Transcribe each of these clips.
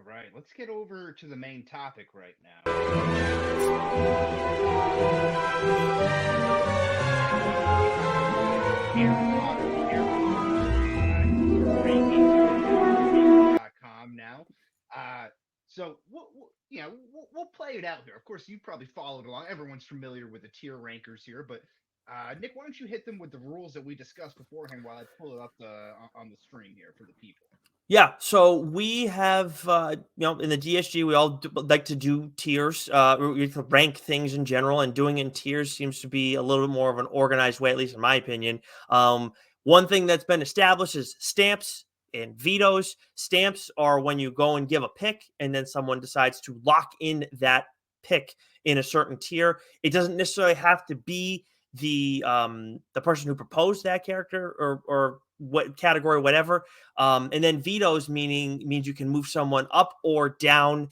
All right, let's get over to the main topic right now. Harry Potter now. So we'll play it out here. Of course, you probably followed along. Everyone's familiar with the tier rankers here, but Nick, why don't you hit them with the rules that we discussed beforehand while I pull it up on the screen here for the people. Yeah, so we have, in the DSG, we all like to do tiers. We rank things in general, and doing it in tiers seems to be a little bit more of an organized way, at least in my opinion. One thing that's been established is stamps and vetoes. Stamps are when you go and give a pick, and then someone decides to lock in that pick in a certain tier. It doesn't necessarily have to be the person who proposed that character or what category, whatever. And then vetoes means you can move someone up or down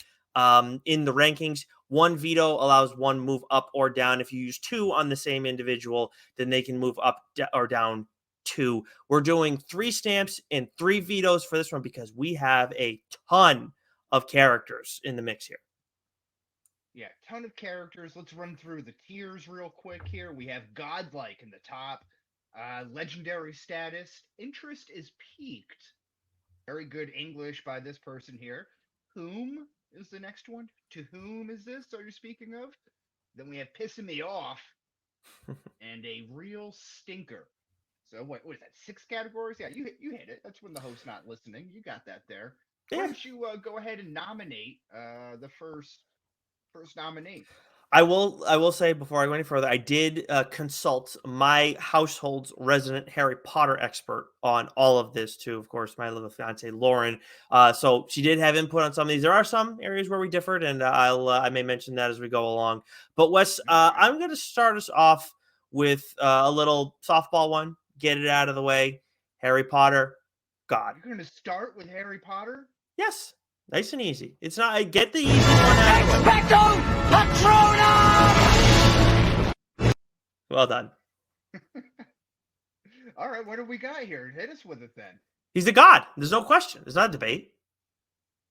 in the rankings. One veto allows one move up or down. If you use two on the same individual, then they can move up or down two. We're doing 3 stamps and 3 vetoes for this one because we have a ton of characters in the mix here. Yeah, ton of characters. Let's run through the tiers real quick here. We have Godlike in the top. Legendary status. Interest is peaked. Very good English by this person here. Whom is the next one? To whom is this? Are you speaking of? Then we have Pissing Me Off and a real stinker. So what is that? 6 categories? Yeah, you hit it. That's when the host's not listening. You got that there. Why don't you go ahead and nominate the first nominee? I will say before I go any further, I did consult my household's resident Harry Potter expert on all of this too. Of course, my little fiance Lauren. So she did have input on some of these. There are some areas where we differed, and I may mention that as we go along. But Wes, I'm going to start us off with a little softball one. Get it out of the way. Harry Potter, God. You're going to start with Harry Potter? Yes. Nice and easy. It's not. Get the easy one out. Expecto Patronum! Well done. All right, what do we got here? Hit us with it then. He's a god. There's no question. There's not a debate.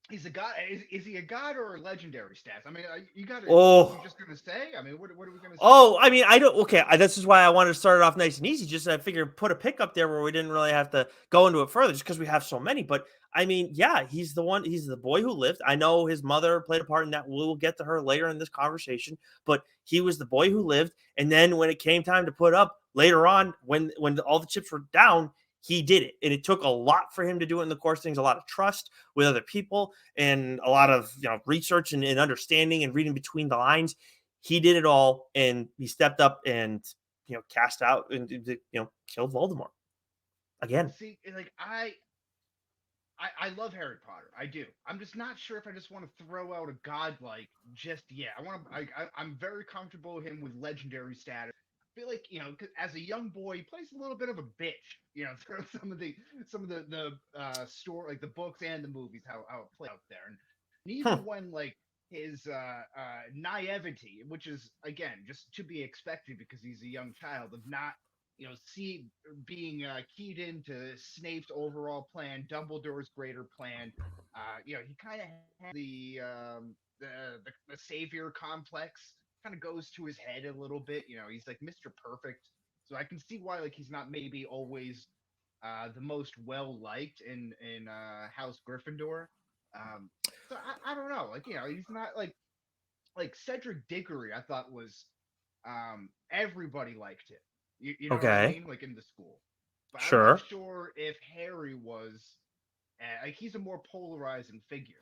He's a god. Is he a god or a legendary stats? I mean, you got to. Oh, you just gonna say? I mean, what are we gonna say? Oh, I mean, I don't. Okay, this is why I wanted to start it off nice and easy. Just I figured put a pick up there where we didn't really have to go into it further, just because we have so many. But I mean, yeah, he's the one. He's the boy who lived. I know his mother played a part in that. We'll get to her later in this conversation. But he was the boy who lived. And then when it came time to put up later on, when all the chips were down, he did it. And it took a lot for him to do it in the course of things, a lot of trust with other people and a lot of research and understanding and reading between the lines. He did it all, and he stepped up and cast out and killed Voldemort again. See, like I love Harry Potter. I do. I'm just not sure if I just want to throw out a godlike just yet. I'm very comfortable with him with legendary status. I feel like as a young boy, he plays a little bit of a bitch. Through some of the story, like the books and the movies, how it played out there, and even when like his naivety, which is again just to be expected because he's a young child, of not being keyed into Snape's overall plan, Dumbledore's greater plan. He kind of had the savior complex. Kind of goes to his head a little bit. He's like Mr. Perfect, so I can see why like he's not maybe always the most well liked in House Gryffindor. So I don't know. Like he's not like Cedric Diggory. I thought was everybody liked him. You know what I mean? Like in the school. But sure. I'm not sure if Harry was like he's a more polarizing figure.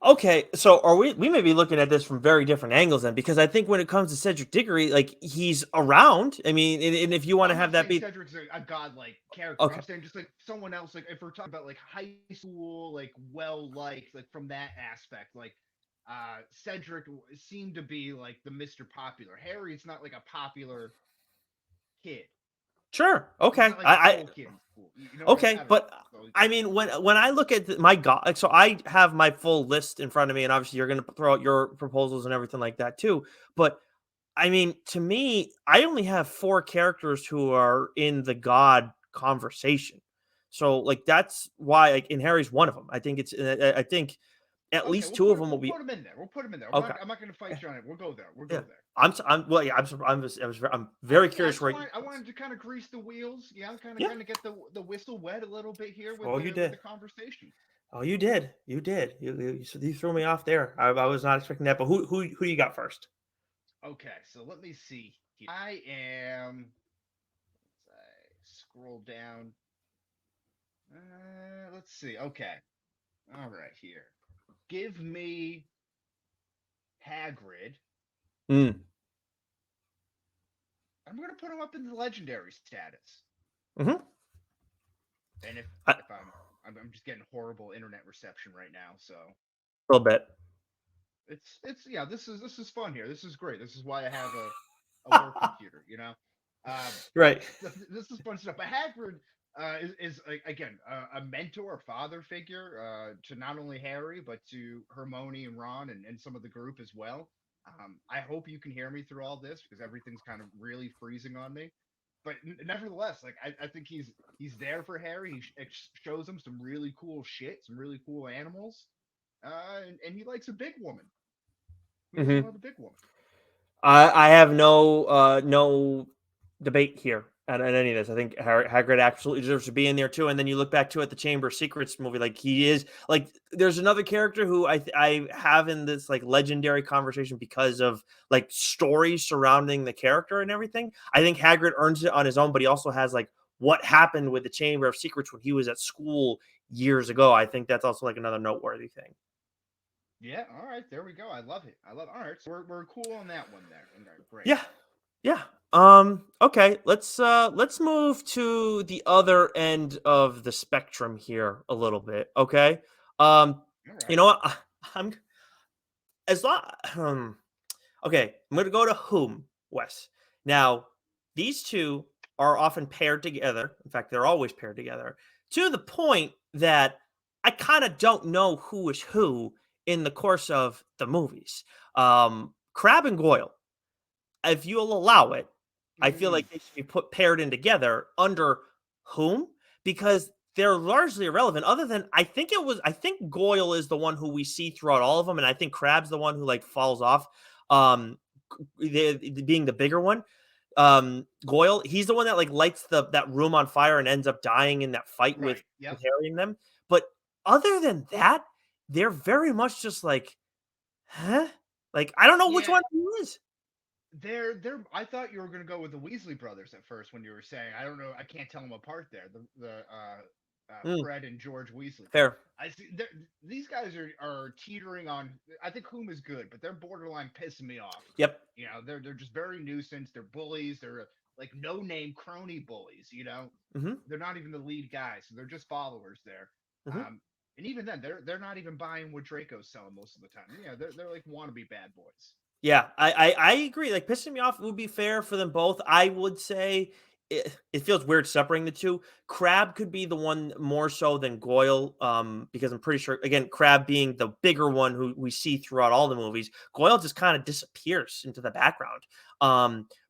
Okay, so are we may be looking at this from very different angles then, because I think when it comes to Cedric Diggory, like he's around. I mean, and if you want to have that be Cedric's a godlike character. Okay. I'm saying just like someone else, like if we're talking about like high school, like well liked, like from that aspect, like Cedric seemed to be like the Mr. Popular. Harry's not like a popular kid. Sure. Okay. Okay, but I mean, when I look at my god, so I have my full list in front of me, and obviously you're going to throw out your proposals and everything like that too. But I mean, to me, I only have 4 characters who are in the god conversation. So like that's why, like, in Harry's one of them. I think at Okay, least two of them will we'll be put him in there. We'll put him in there. okay. I'm not going to fight you on it. We'll go there. We'll Yeah. go there. Well, yeah, I'm very Yeah, I curious just where. I wanted to kind of grease the wheels. Yeah, Yeah. kind of get the whistle wet a little bit here Oh, you with the did. conversation. Oh, you did. You did. You threw me off there. I was not expecting that. But who you got first? Okay, so let me see here. I am. Let's scroll down. Let's see. Okay. All right, here. Give me Hagrid. Mm. I'm gonna put him up in the legendary status. Mm-hmm. And A if I'm just getting horrible internet reception right now, so little bit. it's yeah. This is fun here. This is great. This is why I have a work computer. You know, Right. this is fun stuff. But Hagrid is again a mentor, a father figure to not only Harry but to Hermione and Ron and some of the group as well. I hope you can hear me through all this because everything's kind of really freezing on me. But nevertheless, like I think he's there for Harry. Shows him some really cool shit, some really cool animals, and he likes a big woman. He doesn't Mm-hmm. love a big woman. I have no debate here at any of this. I think Hagrid absolutely deserves to be in there too. And then you look back to at the Chamber of Secrets movie, like he is like there's another character who I have in this like legendary conversation because of like stories surrounding the character and everything. I think Hagrid earns it on his own, but he also has like what happened with the Chamber of Secrets when he was at school years ago. I think that's also like another noteworthy thing. Yeah, all right, there we go. I love it. I love. All right, so we're cool on that one there. All right, great. Yeah. Yeah. Okay, let's move to the other end of the spectrum here a little bit, okay? Um All you right. know what? I'm as long okay, I'm going to go to whom, Wes. Now, these two are often paired together. In fact, they're always paired together to the point that I kind of don't know who is who in the course of the movies. Crab and Goyle, if you'll allow it, I feel Mm, like they should be paired in together under whom? Because they're largely irrelevant. Other than I think Goyle is the one who we see throughout all of them, and I think Crab's the one who like falls off. Um, being the bigger one. Goyle, he's the one that like lights that room on fire and ends up dying in that fight right. with Yep. Harry and them. But other than that, they're very much just like, huh? Like I don't know which Yeah, one he is. they're. I thought you were gonna go with the Weasley brothers at first when you were saying. I don't know. I can't tell them apart there. Mm, Fred and George Weasley. fair. I see. These guys are teetering on. I think Whom is good, but they're borderline pissing me off. Yep. You know, they're just very nuisance. They're bullies. They're like no name crony bullies. You know, Mhm, they're not even the lead guys, so they're just followers there. mhm. And even then, they're not even buying what Draco's selling most of the time. Yeah, they're like wannabe bad boys. Yeah, I agree. Like pissing me off would be fair for them both. I would say it feels weird separating the two. Crab could be the one more so than Goyle, because I'm pretty sure again, Crab being the bigger one who we see throughout all the movies, Goyle just kind of disappears into the background.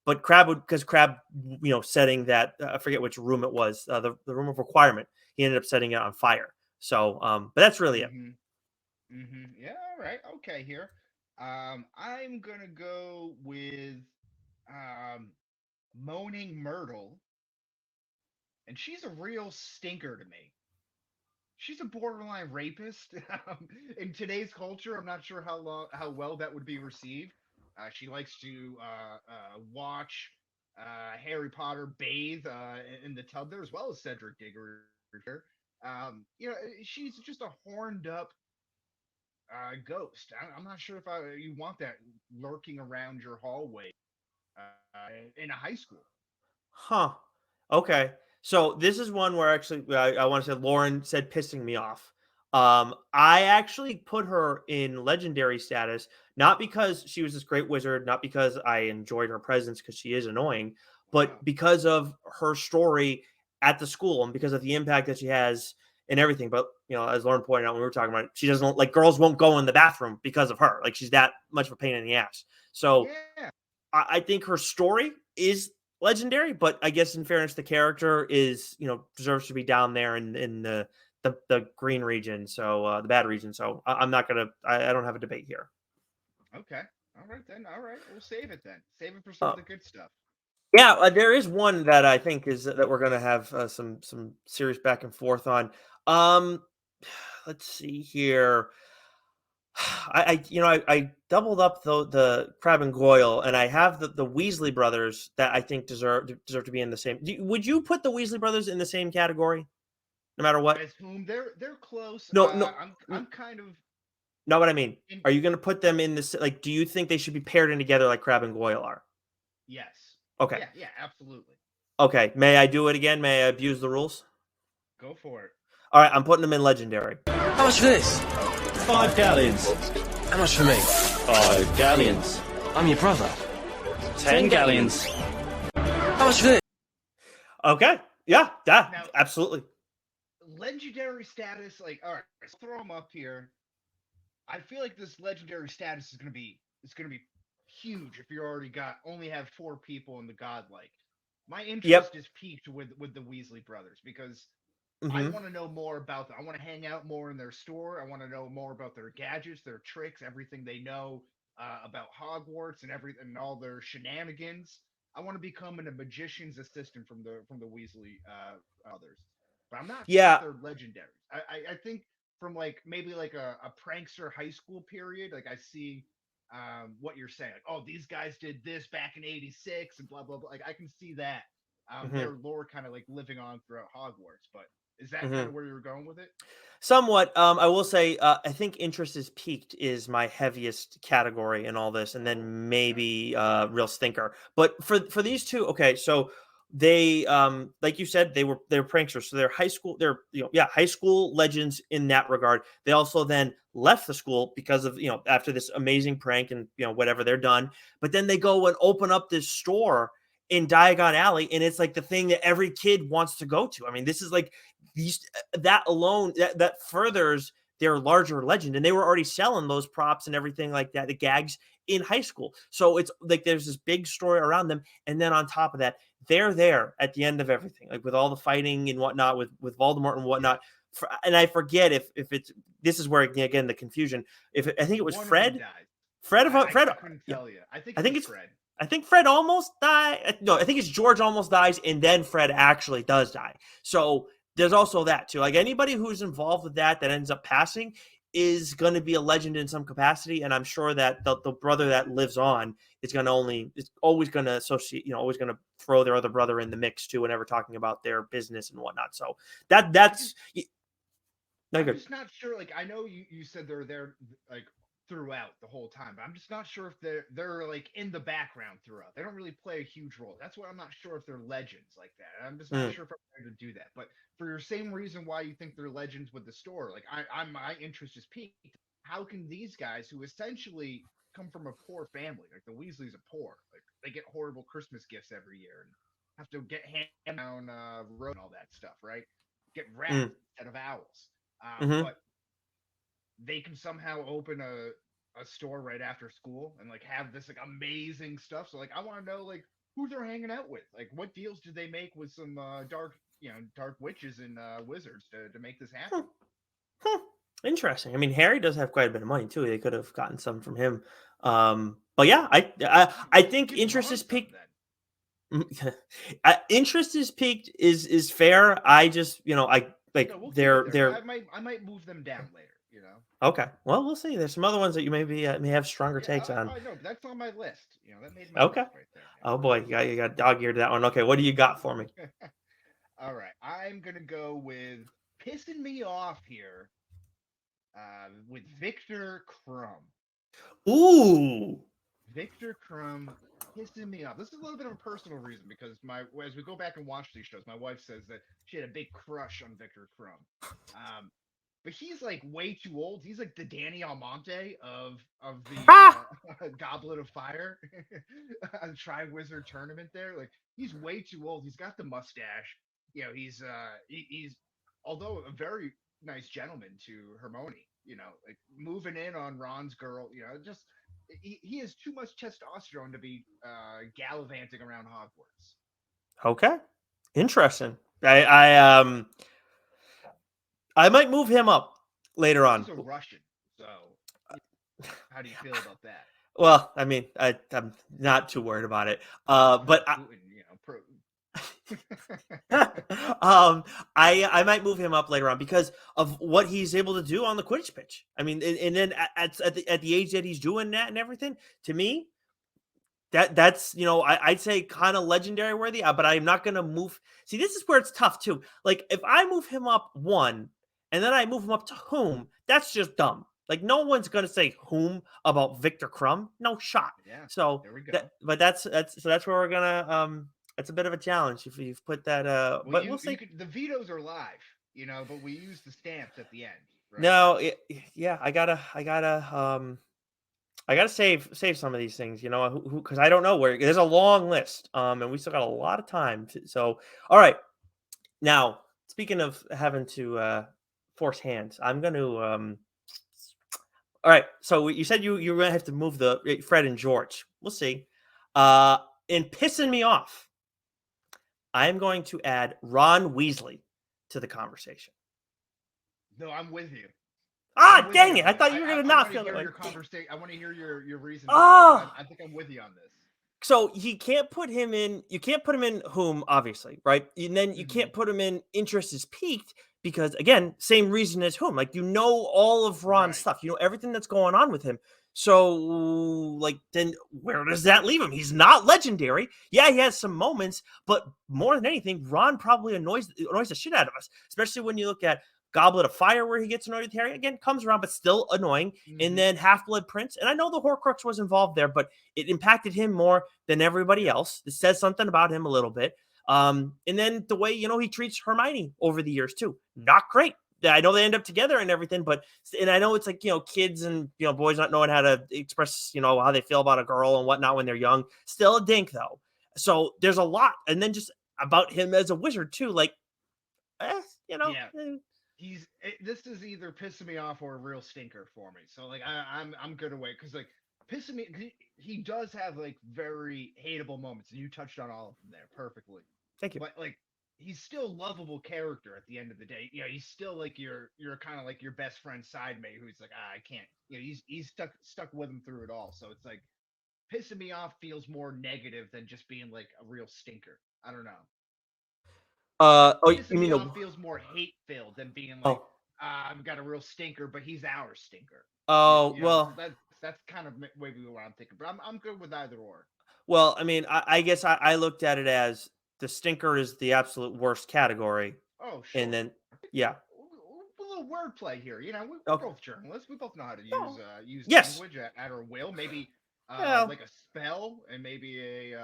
But Crab would because Crab, setting that I forget which room it was, the room of requirement. He ended up setting it on fire. So, but that's really it. Mm-hmm. Mm-hmm. Yeah. All right. Okay. Here. I'm gonna go with um, Moaning Myrtle, and she's a real stinker to me. She's a borderline rapist. In today's culture, I'm not sure how well that would be received. She likes to watch Harry Potter bathe in the tub there, as well as Cedric Diggory here. She's just a horned up ghost. I'm not sure if you want that lurking around your hallway in a high school. Huh. Okay. So this is one where actually I want to say Lauren said pissing me off. I actually put her in legendary status, not because she was this great wizard, not because I enjoyed her presence because she is annoying, but Wow. because of her story at the school and because of the impact that she has and everything. But as Lauren pointed out when we were talking about it, she doesn't like girls won't go in the bathroom because of her. Like she's that much of a pain in the ass. So Yeah. I think her story is legendary, but I guess in fairness, the character is deserves to be down there in the green region, so the bad region. So I'm not gonna. I don't have a debate here. Okay. All right then. All right. We'll save it then. Save it for some Uh, of the good stuff. yeah, there is one that I think is that we're gonna have some serious back and forth on. Um, let's see here. I doubled up the Crab and Goyle, and I have the Weasley brothers that I think deserve to be in the same. Would you put the Weasley brothers in the same category, no matter what? As whom they're close. No, no, I'm kind of not what I mean. in. Are you going to put them in this? Like, do you think they should be paired in together like Crab and Goyle are? Yes. Okay, Yeah. Yeah. Absolutely. okay. May I do it again? May I abuse the rules? Go for it. All right, I'm putting them in legendary. How much for this? 5 galleons. How much for me? 5 galleons. I'm your brother. 10 galleons. How much for this? Okay, yeah, Now- absolutely. Legendary status, like, all right, let's throw them up here. I feel like this legendary status is gonna be huge if you already only have 4 people in the godlike. My interest is piqued with the Weasley brothers because I want to know more about them. I want to hang out more in their store. I want to know more about their gadgets, their tricks, everything they know about Hogwarts and all their shenanigans. I want to become a magician's assistant from the Weasley brothers. But I'm not sure if they're legendary. I think from like maybe like a prankster high school period, like I see what you're saying. Like, oh, these guys did this back in '86 and blah blah blah. Like I can see that their lore kind of like living on throughout Hogwarts. But is that kind of where you were going with it? Somewhat. I will say, I think interest is peaked is my heaviest category in all this, and then maybe real stinker. But for these two, okay, so they like you said, they're pranksters, so they're high school legends in that regard. They also then left the school because of after this amazing prank and whatever they're done, but then they go and open up this store in Diagon Alley, and it's like the thing that every kid wants to go to. I mean, this is like that alone that furthers their larger legend, and they were already selling those props and everything like that, the gags in high school. So it's like there's this big story around them, and then on top of that, they're there at the end of everything, like with all the fighting and whatnot, with Voldemort and whatnot. And I forget if it's this is where again the confusion. If I think it was Fred. Fred. I couldn't tell you. I think it's Fred. I think Fred almost died. No, I think it's George almost dies, and then Fred actually does die. So there's also that too. Like anybody who's involved with that ends up passing is going to be a legend in some capacity, and I'm sure that the brother that lives on is always going to associate, always going to throw their other brother in the mix too, whenever talking about their business and whatnot. So that's. I'm just not sure. Like I know you said they're there like throughout the whole time, but I'm just not sure if they're like in the background throughout. They don't really play a huge role. That's why I'm not sure if they're legends like that. I'm just not sure if I'm going to do that. But for your same reason why you think they're legends with the store, like my interest is piqued. How can these guys who essentially come from a poor family, like the Weasleys are poor, like they get horrible Christmas gifts every year and have to get hand down road and all that stuff, right? Get rats instead of owls. But they can somehow open a store right after school and like have this like amazing stuff. So like I want to know like who they're hanging out with. Like what deals did they make with some dark witches and wizards to make this happen? Interesting. I mean, Harry does have quite a bit of money too. They could have gotten some from him. But yeah, I think interest is peaked. Interest is peaked is fair. I just I like they're. I might move them down later. Okay. Well, we'll see. There's some other ones that you may have stronger takes on. I know, that's on my list. That made my list right there. Oh boy, you got dog-eared that one. Okay, what do you got for me? All right, I'm gonna go with pissing me off here. With Victor Crumb. Ooh. Victor Crumb pissing me off. This is a little bit of a personal reason because as we go back and watch these shows, my wife says that she had a big crush on Victor Crumb. But he's like way too old. He's like the Danny Almonte of the Goblet of Fire, the Triwizard Tournament. There, like he's way too old. He's got the mustache. He's although a very nice gentleman to Hermione. Like moving in on Ron's girl. Just he has too much testosterone to be gallivanting around Hogwarts. Okay, interesting. I I might move him up later on. He's a Russian, so how do you feel about that? Well, I mean, I'm not too worried about it. But Putin, I might move him up later on because of what he's able to do on the Quidditch pitch. I mean, and then at the age that he's doing that and everything, to me, that's I'd say kind of legendary worthy. But I'm not gonna move. See, this is where it's tough too. Like if I move him up one, and then I move him up to whom, that's just dumb. Like no one's gonna say whom about Victor Crumb. No shot. Yeah. So there we go. But that's where we're gonna it's a bit of a challenge if you've put that. But we'll see. The vetoes are live, but we use the stamps at the end. Right? No, yeah, I gotta save some of these things, because I don't know where. There's a long list, and we still got a lot of time. So, all right, now speaking of having to force hands, I'm going to. All right, so you said you're going to have to move the Fred and George. We'll see. In pissing me off, I am going to add Ron Weasley to the conversation. No, I'm with you. Dang it! I thought you were going to not feel it. I want to hear your reason. Oh, I think I'm with you on this. So he can't put him in. You can't put him in whom, obviously, right? And then you can't put him in interest is peaked because, again, same reason as whom. Like all of Ron's stuff. Everything that's going on with him. So, then where does that leave him? He's not legendary. Yeah, he has some moments, but more than anything, Ron probably annoys the shit out of us, especially when you look at Goblet of Fire, where he gets annoyed with Harry. Again, comes around, but still annoying. And then Half-Blood Prince. And I know the Horcrux was involved there, but it impacted him more than everybody else. It says something about him a little bit. And then the way, he treats Hermione over the years, too. Not great. I know they end up together and everything, and I know it's like, kids and, boys not knowing how to express, how they feel about a girl and whatnot when they're young. Still a dink, though. So there's a lot. And then just about him as a wizard, too. Yeah. This is either pissing me off or a real stinker for me. So I'm good away because pissing me. He does have very hateable moments, and you touched on all of them there perfectly. Thank you. But he's still a lovable character at the end of the day. He's still you're kind of your best friend side mate who's I can't. He's stuck with him through it all. So it's pissing me off feels more negative than just being a real stinker. I don't know. You mean feels more hate filled than being I've got a real stinker, but he's our stinker. Well, that's kind of maybe what I'm thinking, but I'm good with either or. Well, I mean, I guess I looked at it as the stinker is the absolute worst category. Oh, sure. And then, yeah. A little wordplay here. We're both journalists. We both know how to use language at our will. Maybe a spell and maybe a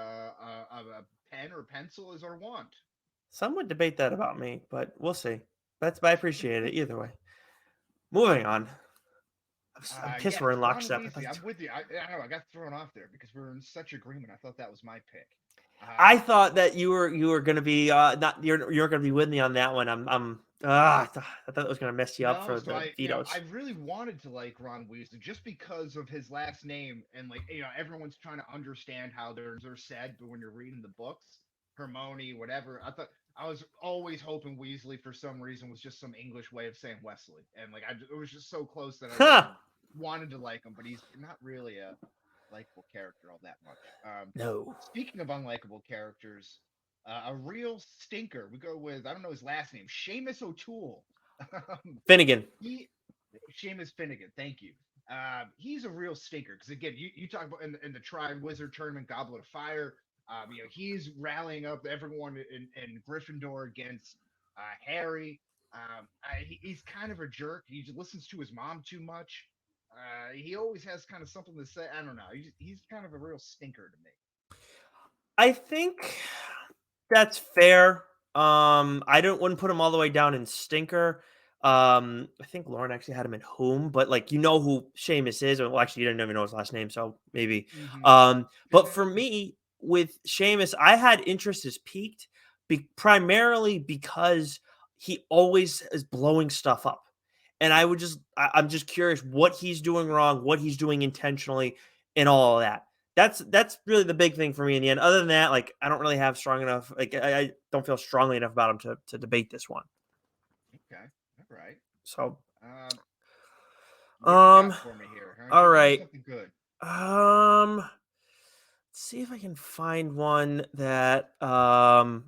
pen or pencil is our want. Some would debate that about me, but we'll see. I appreciate it either way. Moving on. I'm pissed we're in lockstep. I'm with you. I don't know. I got thrown off there because we're in such agreement. I thought that was my pick. I thought that you were going to be you're going to be with me on that one. I thought it was going to mess you up for the vetoes. I really wanted to like Ron Weasley just because of his last name and everyone's trying to understand how they're said, but when you're reading the books, Hermione, whatever, I was always hoping Weasley for some reason was just some English way of saying Wesley, and it was just so close that I wanted to like him, but he's not really a likable character all that much. No. Speaking of unlikable characters, a real stinker. We go with, I don't know his last name, Seamus O'Toole. Finnegan. Seamus Finnegan. Thank you. He's a real stinker because again, you talk about in the Tri-Wizard tournament, Goblet of Fire. He's rallying up everyone in Gryffindor against Harry. He's kind of a jerk. He just listens to his mom too much. He always has kind of something to say. I don't know. He's kind of a real stinker to me. I think that's fair. I wouldn't put him all the way down in stinker. I think Lauren actually had him in whom, but who Seamus is. Well, actually, you didn't even know his last name, so maybe. Mm-hmm. But for me, with Seamus, I had interest as peaked primarily because he always is blowing stuff up. And I'm just curious what he's doing wrong, what he's doing intentionally, and all of that. That's really the big thing for me in the end. Other than that, I don't really have strong enough, I don't feel strongly enough about him to debate this one. Okay. right. So, What you got for me here? Huh? all Give me right. something good. Let's see if I can find one that I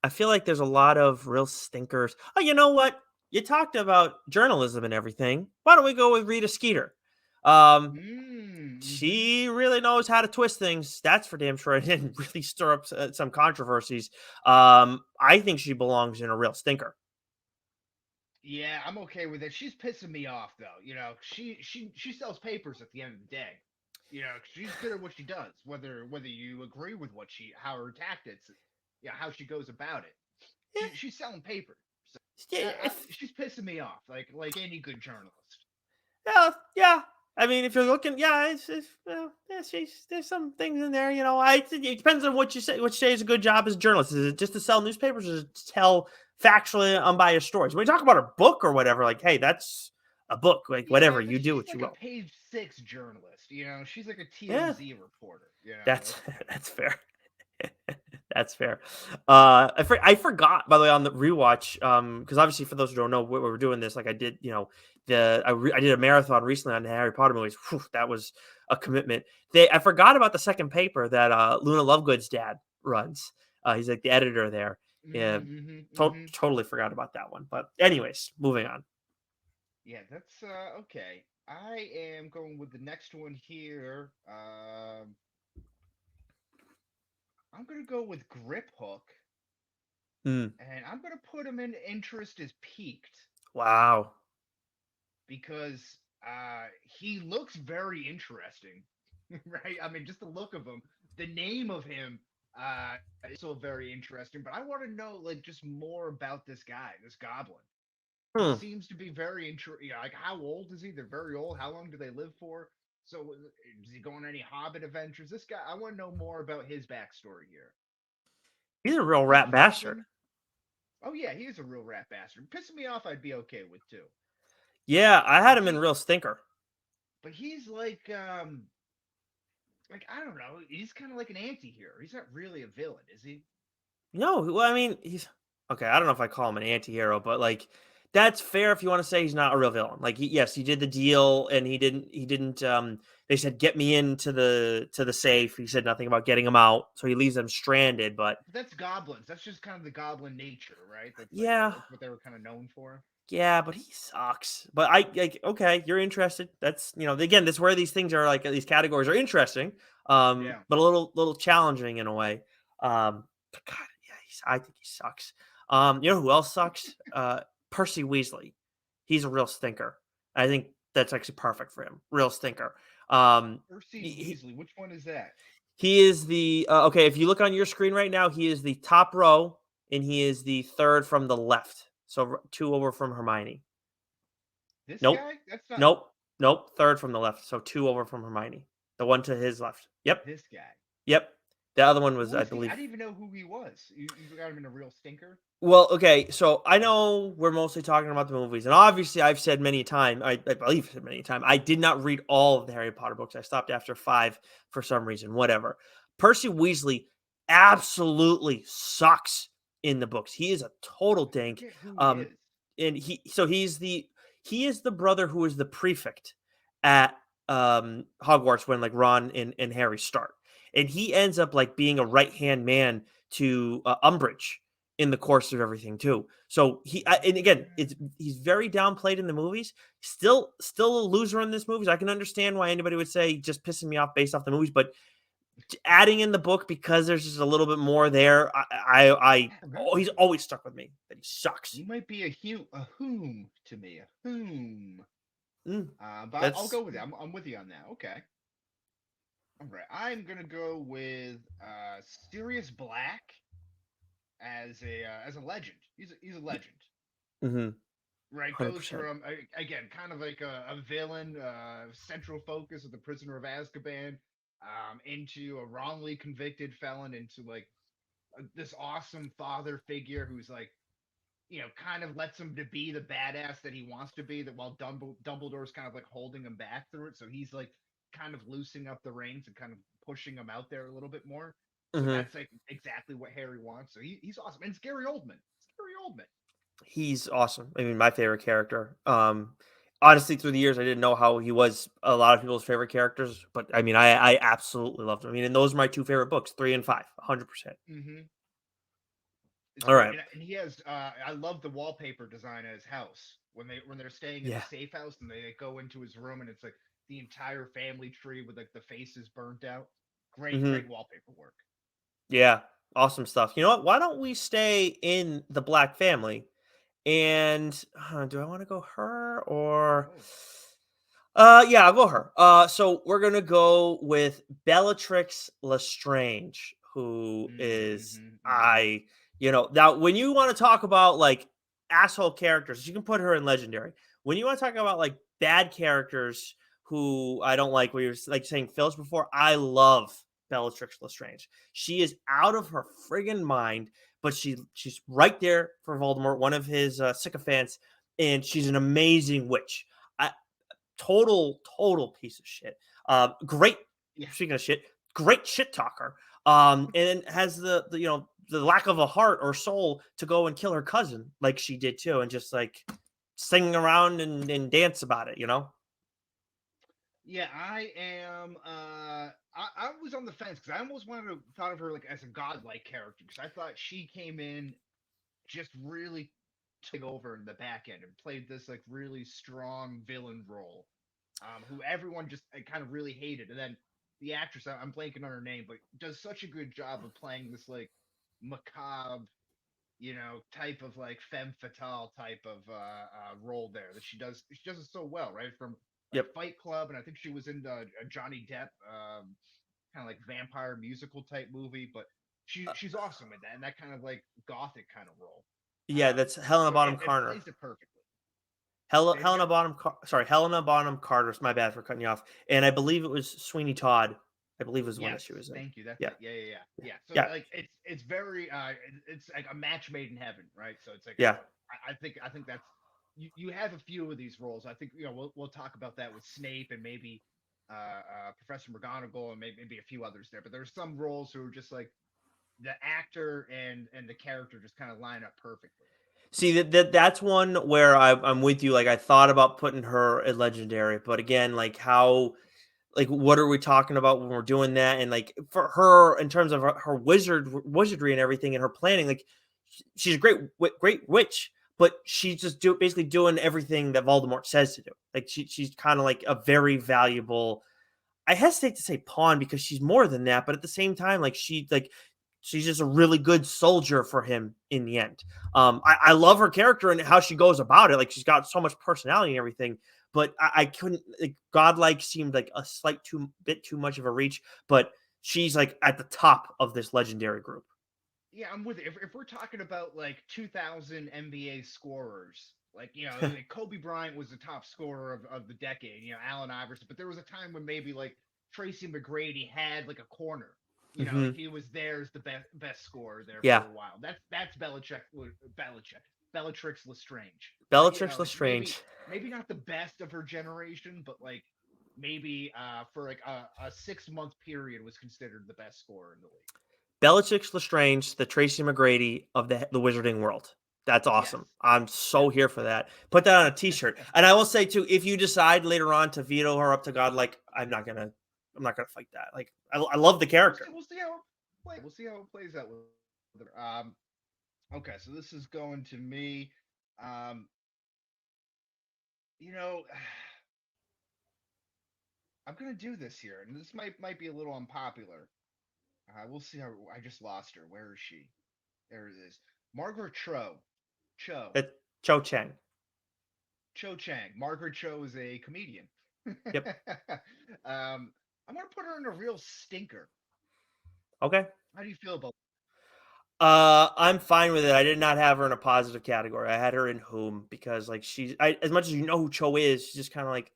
feel like there's a lot of real stinkers. Oh, you know what? You talked about journalism and everything. Why don't we go with Rita Skeeter? Um, Mm-hmm. she really knows how to twist things. That's for damn sure. It didn't really stir up some controversies. I think she belongs in a real stinker. Yeah, I'm okay with it. She's pissing me off though. She sells papers at the end of the day. She's good at what she does. Whether you agree with how her tactics, how she goes about it. She's selling paper. So Yeah, she's pissing me off like any good journalist. yeah. I mean, if you're looking, yeah, well, yeah, there's some things in there, it depends on what you say. What you say is a good job as a journalist. Is it just to sell newspapers, or is it to tell factually unbiased stories? When you talk about a book or whatever, like, hey, that's a book. Like, whatever, Yeah, but you do she's what you like a will. page 6 journalist. She's like a Yeah, TMZ reporter. that's that's fair. That's fair. I forgot, by the way, on the rewatch, because obviously for those who don't know, we were doing this, like I did, I did a marathon recently on the Harry Potter movies. Whew, that was a commitment. I forgot about the second paper that Luna Lovegood's dad runs. He's like the editor there. Yeah, Mm-hmm. totally forgot about that one. But anyways, moving on. Yeah, that's okay. I am going with the next one here. I'm gonna go with Grip Hook, Hmm. and I'm gonna put him in interest as peaked Wow. because he looks very interesting, right? I mean, just the look of him, the name of him, is so very interesting. But I want to know like just more about this guy, this goblin. He Hmm. seems to be very interesting. Like, how old is he? They're very old. How long do they live for? So, is he going on any Hobbit adventures? This guy, I want to know more about his backstory here. He's a real He's rat bastard. pissing. Oh yeah, he is a real rat bastard. Pissing me off, I'd be okay with too. Yeah, I had But him in real stinker. he's like I don't know. He's kind of like an anti-hero. He's not really a villain, is he? No, well, I mean, he's okay. I don't know if I call him an anti-hero, but like that's fair if you want to say he's not a real villain. Like yes, he did the deal and he didn't they said get me into the safe. He said nothing about getting him out. So he leaves them stranded, but But that's goblins. That's just kind of the goblin nature, right? yeah. That's what they were kind of known for. Yeah, but he sucks. But I like okay, you're interested. That's again, that's where these things are like these categories are interesting. Yeah. But a little challenging in a way. But God, yeah, I think he sucks. You know who else sucks? Percy Weasley. He's a real stinker. I think that's actually perfect for him. Real stinker. Percy He, Weasley. Which one is that? he is the okay. If you look on your screen right now, he is the top row, and he is the third from the left. So two over from Hermione. This Nope. guy? That's not Nope. Nope. Third from the left. So two over from Hermione. The one to his left. Yep. this guy. Yep. The other one was, Who I is he? I believe. didn't even know who he was. You got him in a real stinker. Well, okay. So I know we're mostly talking about the movies, and obviously I've said many times, I believe I've said many times, I did not read all of the Harry Potter books. I stopped after 5 for some reason, whatever. Percy Weasley absolutely sucks in the books. He is a total I dink. forget who he Um, is. and he is the brother who is the prefect at Hogwarts when like Ron and Harry start, and he ends up like being a right hand man to Umbridge in the course of everything too. So and again, he's very downplayed in the movies. Still a loser in this movies. I can understand why anybody would say just pissing me off based off the movies, but adding in the book because there's just a little bit more there. He's always stuck with me that he sucks. He might be a whom to me, a whom. Mm, But I'll that's go with it. I'm with you on that. Okay. All right. I'm gonna go with Sirius Black as a legend. He's a legend. mm-hmm, Right, goes 100%. from again kind of like a villain, central focus of the Prisoner of Azkaban, into a wrongly convicted felon, into like this awesome father figure who's like kind of lets him to be the badass that he wants to be. That while Dumbledore's kind of like holding him back through it, so he's like kind of loosening up the reins and kind of pushing him out there a little bit more. So Mm-hmm. that's like exactly what Harry wants. So he's awesome, and it's Gary Oldman. It's Gary Oldman. He's awesome. I mean, my favorite character. Honestly, through the years, I didn't know how he was a lot of people's favorite characters, but I mean, I absolutely loved him. I mean, and those are my two favorite books, 3 and 5, 100%. Mm-hmm. It's All great, right. and he has. I love the wallpaper design at his house when they're staying in the Yeah. safe house and they go into his room and it's like the entire family tree with like the faces burnt out. Hmm. Great wallpaper work. Yeah. Awesome stuff. You know what? Why don't we stay in the Black family? And do I want to go her or? Oh, Yeah, I'll go her. So we're gonna go with Bellatrix Lestrange, who is mm-hmm, mm-hmm. now when you want to talk about like asshole characters, you can put her in legendary. When you want to talk about like bad characters who I don't like, where you're like saying Phyllis before, I love Bellatrix Lestrange. She is out of her friggin' mind, but she's right there for Voldemort, one of his sycophants, and she's an amazing witch. Total piece of shit. Great. Yeah, Speaking of shit, great shit talker. And has the lack of a heart or soul to go and kill her cousin like she did too, and just like sing around and dance about it. yeah. I am. I was on the fence because I almost wanted to thought of her like as a godlike character because I thought she came in just really took over in the back end and played this like really strong villain role, who everyone just kind of really hated. And then the actress, I'm blanking on her name, but does such a good job of playing this like macabre, type of like femme fatale type of role there that she does it so well, right? From like Yep. Fight Club, and I think she was in a Johnny Depp kind of like vampire musical type movie, but she's awesome in that and that kind of like gothic kind of role. Yeah, that's Helena So Bonham it Carter. plays it perfectly. Say it Helena again. Sorry, Helena Bonham Carter. My bad for cutting you off. And I believe it was Sweeney Todd. I believe was the one that Yes, she was in. thank you. That's Yeah, it. Yeah. So yeah, like it's very it's like a match made in heaven, right? So it's like yeah. I think that's you have a few of these roles. I think we'll talk about that with Snape and maybe Professor McGonagall and maybe a few others there. But there's some roles who are just like the actor and the character just kind of line up perfectly. See that's one where I'm with you. Like I thought about putting her at legendary, but again, like how like what are we talking about when we're doing that? And like for her in terms of her wizardry and everything and her planning, like she's a great witch, but she's just basically doing everything that Voldemort says to do. Like she's kind of like a very valuable. I hesitate to say pawn because she's more than that, but at the same time, she's just a really good soldier for him in the end. I love her character and how she goes about it. Like she's got so much personality and everything, but I couldn't like godlike seemed like a bit too much of a reach, but she's like at the top of this legendary group. Yeah, I'm with it. If we're talking about like 2000 NBA scorers, like like Kobe Bryant was the top scorer of the decade. Allen Iverson, but there was a time when maybe like Tracy McGrady had like a corner. Hmm. Like he was there as the best scorer there for Yeah, a while. That's Bellatrix Lestrange. Bellatrix Like Lestrange. maybe not the best of her generation, but like maybe for like a 6 month period was considered the best scorer in the league. Bellatrix Lestrange, the Tracy McGrady of the Wizarding world. That's Yes. awesome. I'm so here for that. Put that on a T-shirt. And I will say too, if you decide later on to veto her up to God, like I'm not gonna fight that. Like I love the character. We'll see how it plays. We'll see how it plays out with her. Okay, so this is going to me. Um, you know, I'm gonna do this here, and this might be a little unpopular. We'll see how I just lost her. Where is she? There it is. Margaret Cho. It's Cho Chang. Cho Chang. Margaret Cho is a comedian. Yep. I'm gonna put her in a real stinker. Okay. How do you feel about? I'm fine with it. I did not have her in a positive category. I had her in whom because like as much as you know who Cho is, she's just kind of like,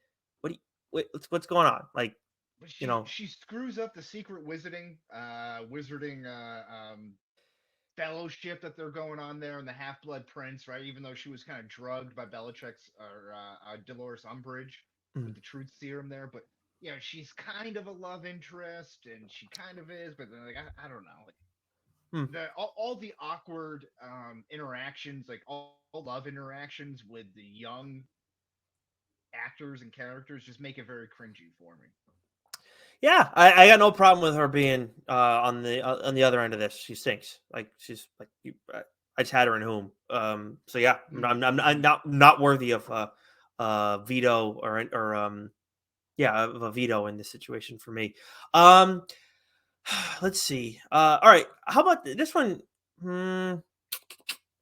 what's going on? Like, But you know, she screws up the secret wizarding fellowship that they're going on there in the Half Blood Prince, right? Even though she was kind of drugged by Bellatrix or Dolores Umbridge mm. with the truth serum there, but she's kind of a love interest, and she kind of is, but then like I don't know. Like, Hmm. All the awkward interactions, like all love interactions with the young actors and characters, just make it very cringy for me. Yeah, I got no problem with her being on the other end of this. She stinks. Like she's like I just had her in whom. So yeah, I'm not worthy of veto or yeah, of a veto in this situation for me. Um, let's see. All right, how about this one? Hmm,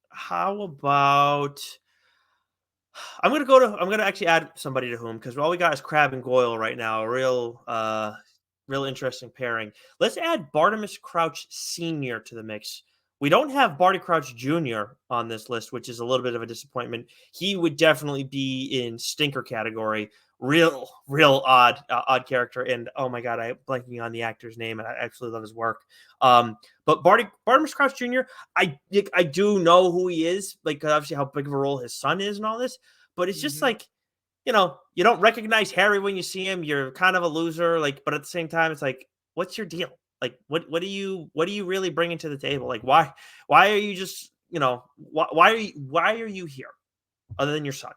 how about I'm gonna actually add somebody to whom, because all we got is Crab and Goyle right now. A real interesting pairing. Let's add Bartimus Crouch Sr. to the mix. We don't have Barty Crouch Jr. on this list, which is a little bit of a disappointment. He would definitely be in stinker category. Real odd character. And oh my god, I'm blanking on the actor's name, and I absolutely love his work. But Bartimus Crouch Jr., I do know who he is, like obviously how big of a role his son is and all this. But it's just like, you don't recognize Harry when you see him. You're kind of a loser, like, but at the same time, it's like, what's your deal? Like, what do you really bringing to the table? Like, why are you just, why are you here other than your son?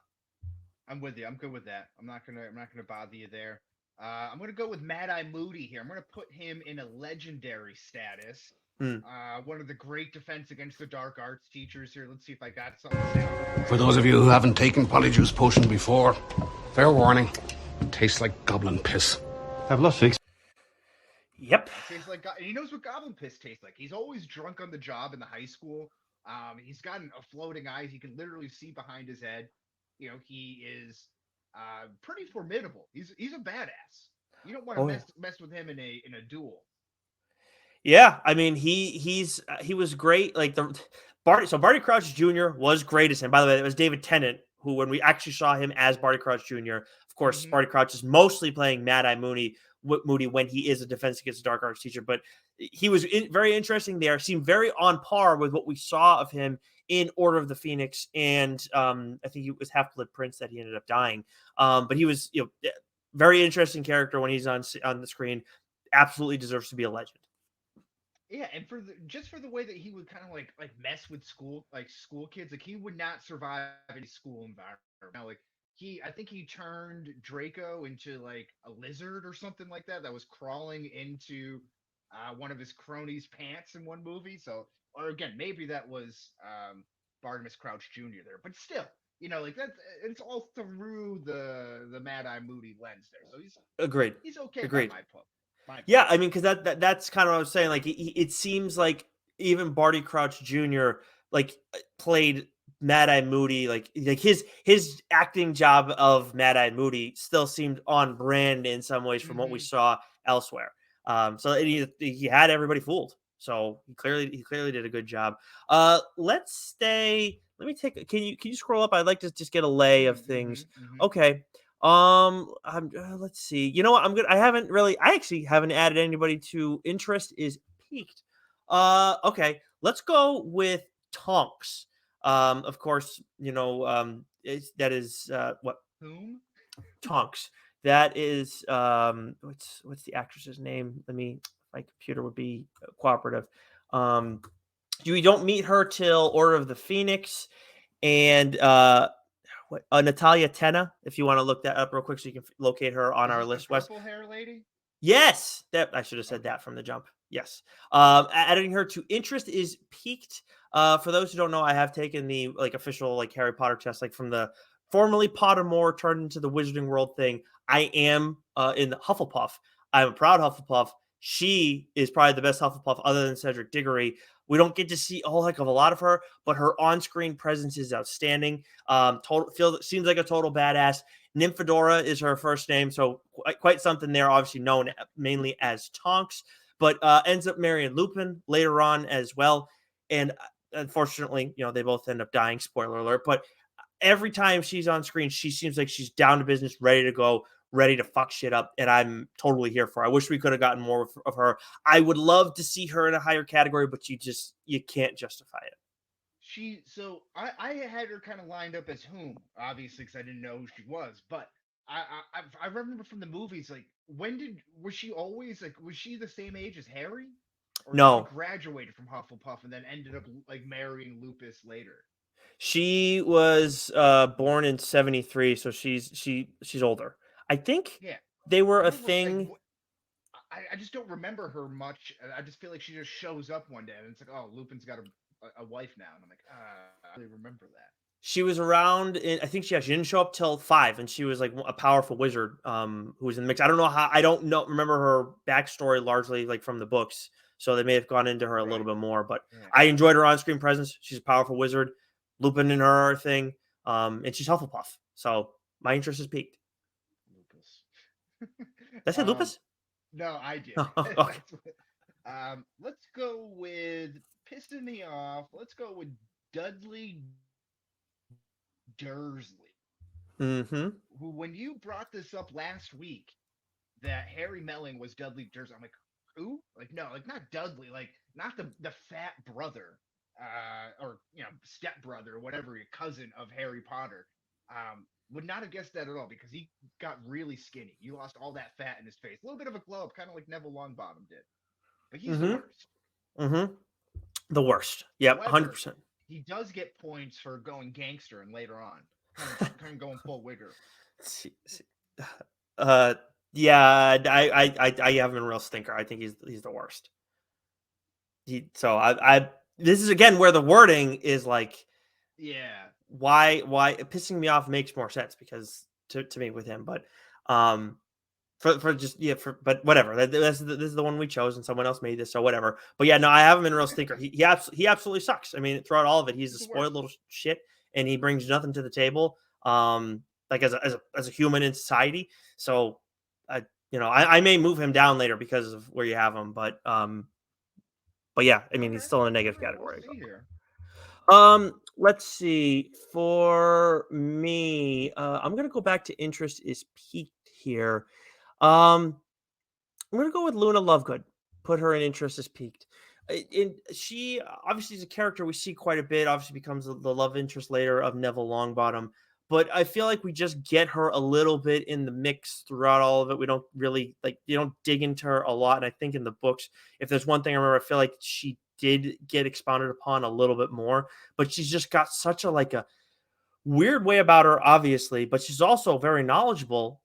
I'm with you. I'm good with that. I'm not gonna bother you there. I'm gonna go with Mad Eye Moody here. I'm gonna put him in a legendary status. Hmm. One of the great defense against the dark arts teachers here. Let's see if I got something to say. For those of you who haven't taken Polyjuice Potion before, fair warning, it tastes like goblin piss. Have lost 6. Yep. Tastes like he knows what goblin piss tastes like. He's always drunk on the job in the high school. He's got a floating eyes. He can literally see behind his head. He is pretty formidable. He's a badass. You don't want to mess with him in a duel. Yeah, I mean he was great. Like Barty Crouch Jr. was great as him. By the way, it was David Tennant who, when we actually saw him as Barty Crouch Jr., of course, Barty Crouch is mostly playing Mad Eye Moody when he is a defense against the dark arts teacher. But he was very interesting there. Seemed very on par with what we saw of him in Order of the Phoenix, and I think it was Half-Blood Prince that he ended up dying. But he was very interesting character when he's on the screen. Absolutely deserves to be a legend. Yeah, and just for the way that he would kind of like mess with school kids, like he would not survive any school environment. I think he turned Draco into like a lizard or something like that was crawling into one of his cronies' pants in one movie. So, or again, maybe that was Bartimus Crouch Jr. there, but still, like that's it's all through the Mad Eye Moody lens there. So he's agreed. He's okay Agreed. by my book. Yeah, I mean, because that's kind of what I was saying. Like, it seems like even Barty Crouch Jr. like played Mad Eye Moody, like his acting job of Mad Eye Moody still seemed on brand in some ways from what we saw elsewhere. So he had everybody fooled. So he clearly did a good job. Let's stay. Let me take. Can you scroll up? I'd like to just get a lay of things. Okay. Let's see. You know what? I actually haven't added anybody to interest is peaked. Okay. Let's go with Tonks. Of course, that is what Whom? Tonks. That is what's the actress's name? My computer would be cooperative. We don't meet her till Order of the Phoenix, and Natalia Tena, if you want to look that up real quick so you can locate her on our list. Purple hair lady? Yes, that I should have said that from the jump. Yes. Adding her to interest is peaked. For those who don't know, I have taken the official Harry Potter test, from the formerly Pottermore turned into the Wizarding World thing. I am in Hufflepuff. I'm a proud Hufflepuff. She is probably the best Hufflepuff other than Cedric Diggory. We don't get to see a whole heck of a lot of her, but her on-screen presence is outstanding. Seems like a total badass. Nymphadora is her first name, so quite something there. Obviously known mainly as Tonks, but ends up marrying Lupin later on as well. And unfortunately, they both end up dying. Spoiler alert! But every time she's on screen, she seems like she's down to business, ready to go, ready to fuck shit up, and I'm totally here for her. I wish we could have gotten more of her. I would love to see her in a higher category, but you can't justify it. I had her kind of lined up as whom, obviously, because I didn't know who she was, but I remember from the movies, was she always was she the same age as Harry? Or she No, graduated from Hufflepuff and then ended up like marrying Lupus later. she was born in 73, so she's older. I think Yeah, they were I a don't like. thing. I just don't remember her much. I just feel like she just shows up one day and it's like, oh, Lupin's got a wife now, and I'm like, I really remember that. She was around in, I think she didn't show up till 5, and she was like a powerful wizard who was in the mix. I don't know how, I don't know remember her backstory largely like from the books, so they may have gone into her a little Right. bit more. But Yeah. I enjoyed her on-screen presence. She's a powerful wizard. Lupin in her thing, and she's Hufflepuff. So my interest is piqued. Lupus. Did I say Lupus? No, I did. Oh, okay. Let's go with pissing me off. Let's go with Dudley Dursley. Mm-hmm. Who, when you brought this up last week, that Harry Melling was Dudley Dursley, I'm like, who? Like, no, like not Dudley, like not the fat brother, or step brother, or whatever, your cousin of Harry Potter. Would not have guessed that at all because he got really skinny. You lost all that fat in his face. A little bit of a glow up, kind of like Neville Longbottom did. But he's the worst. Mm-hmm. The worst. Yep, However, 100%. he does get points for going gangster and later on, kind of going full wigger. Yeah, I have him in real stinker. I think he's the worst. I this is again where the wording is like, Yeah. why pissing me off makes more sense because to me with him, but but whatever. This is the one we chose, and someone else made this, so whatever. But yeah, no, I have him in real stinker. He absolutely sucks. I mean, throughout all of it, he's a spoiled little shit, and he brings nothing to the table. Like as a human in society. So, I may move him down later because of where you have him, but yeah, I mean, he's still in a negative category. We'll see here. Let's see. For me, I'm gonna go back to interest is peaked here. I'm gonna go with Luna Lovegood. Put her in interest is peaked. She obviously is a character we see quite a bit. Obviously becomes the love interest later of Neville Longbottom. But I feel like we just get her a little bit in the mix throughout all of it. We don't really you don't dig into her a lot. And I think in the books, if there's one thing I remember, I feel like she did get expounded upon a little bit more. But she's just got such a weird way about her, obviously. But she's also very knowledgeable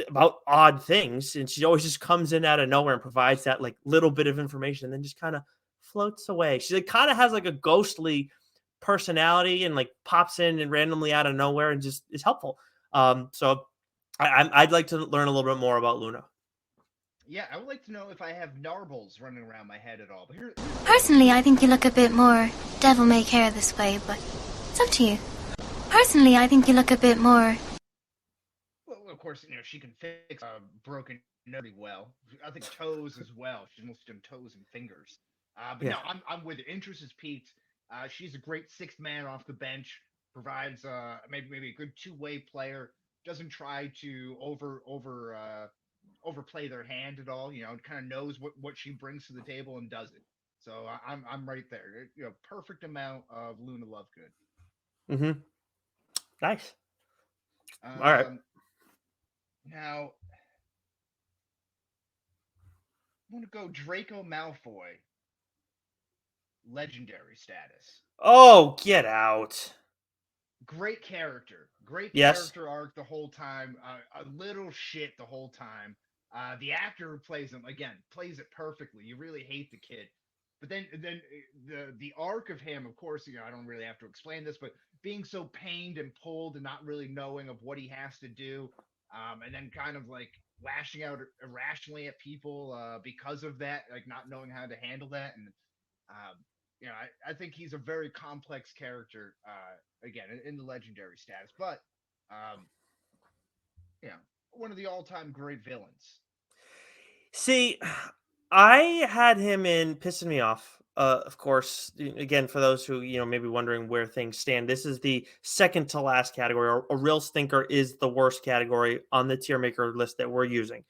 about odd things, and she always just comes in out of nowhere and provides that little bit of information, and then just kind of floats away. She kind of has a ghostly personality and pops in and randomly out of nowhere and just is helpful. So I'd like to learn a little bit more about Luna. Yeah, I would like to know if I have narbles running around my head at all. But Personally, I think you look a bit more devil-may-care this way, but it's up to you. Personally, I think you look a bit more... Well, of course, she can fix broken nose well. I think toes as well. She's mostly done toes and fingers. But Yeah. no, I'm with it. Interest is peaked. She's a great sixth man off the bench. Provides maybe a good two-way player. Doesn't try to overplay their hand at all. Kind of knows what she brings to the table and does it. So I'm right there. Perfect amount of Luna Lovegood. Mm-hmm. Nice. All right. Now, I want to go Draco Malfoy. Legendary status. Oh, get out. Great character. Great Yes. character arc the whole time. A little shit the whole time. The actor who plays him, again, plays it perfectly. You really hate the kid. But then the arc of him, of course, I don't really have to explain this, but being so pained and pulled and not really knowing of what he has to do, and then kind of lashing out irrationally at people because of that, not knowing how to handle that. And I think he's a very complex character, again, in the legendary status, but one of the all-time great villains. See, I had him in pissing me off. Of course, again, for those who maybe wondering where things stand, this is the second to last category. Or a real stinker is the worst category on the tier maker list that we're using.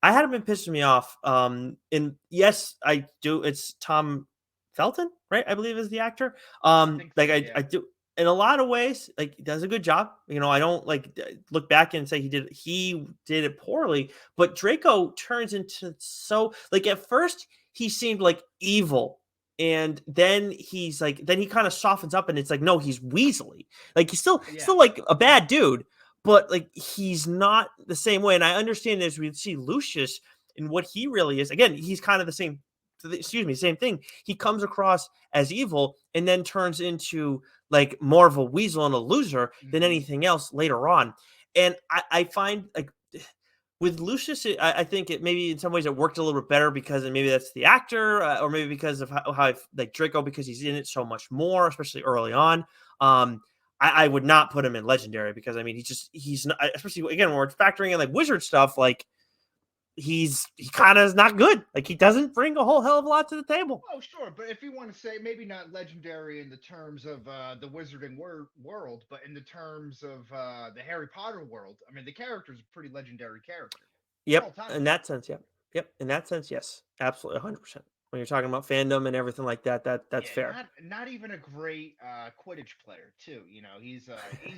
I had him in pissing me off. And yes, I do. It's Tom Felton, right? I believe is the actor. I do. In a lot of ways, he does a good job. I don't look back and say he did it poorly, but Draco turns into at first he seemed like evil. And then he's like, then he kind of softens up, and it's like, no, he's Weasley. Like he's still like a bad dude, but like he's not the same way. And I understand as we see Lucius and what he really is. Again, he's kind of the same. Same thing. He comes across as evil and then turns into like more of a weasel and a loser than anything else later on. And I find like with Lucius, I think it maybe in some ways it worked a little bit better because and maybe that's the actor or maybe because of how like Draco, because he's in it so much more, especially early on. I would not put him in Legendary because I mean he's not, especially again when we're factoring in like wizard stuff, like he kind of is not good. Like he doesn't bring a whole hell of a lot to the table. Oh, sure, but if you want to say maybe not Legendary in the terms of the Wizarding world, but in the terms of the Harry Potter world, I mean the character's a pretty legendary character. Yep, in that sense, yep, in that sense, yes, absolutely, 100%. When you're talking about fandom and everything like that, that's fair. Not even a great Quidditch player, too. You know, he's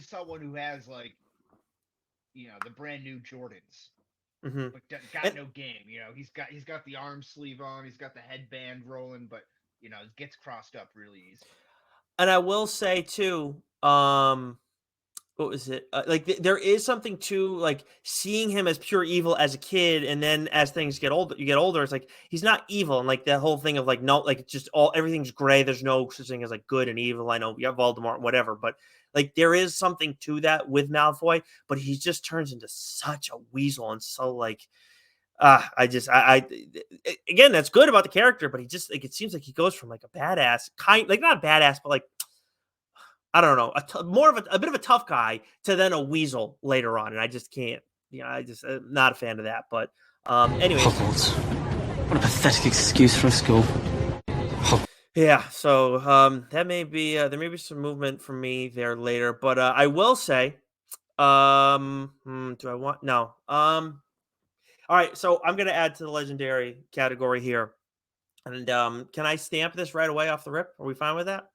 someone who has like, you know, the brand new Jordans. But got no game. You know, he's got the arm sleeve on, he's got the headband rolling, but you know, it gets crossed up really easy. And I will say too, what was it? Like there is something to like seeing him as pure evil as a kid, and then as things get older, it's like he's not evil, and like that whole thing of like no, like it's just everything's gray. There's no such thing as like good and evil. I know you have Voldemort, whatever, but like there is something to that with Malfoy, but he just turns into such a weasel and so like. Again, that's good about the character, but he just like it seems like he goes from like a badass like not badass, but like I don't know, more of a bit of a tough guy to then a weasel later on, and I just can't. You know, I'm not a fan of that. But anyways, Hogwarts. What a pathetic excuse for a school. Yeah, so that may be there may be some movement for me there later, but I will say, do I want no? All right, so I'm gonna add to the legendary category here, and can I stamp this right away off the rip? Are we fine with that?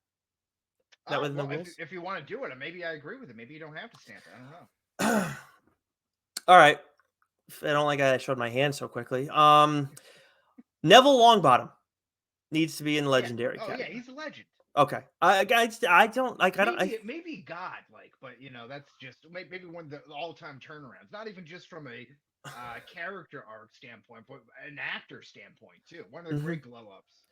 If you want to do it, maybe I agree with it. Maybe you don't have to stamp it. I don't know. All right, I don't like I showed my hand so quickly. Neville Longbottom needs to be in the legendary category. Yeah, he's a legend. Okay, I don't like. Maybe God, like, but you know, that's just maybe one of the all-time turnarounds. Not even just from a character arc standpoint, but an actor standpoint too. One of the great glow-ups.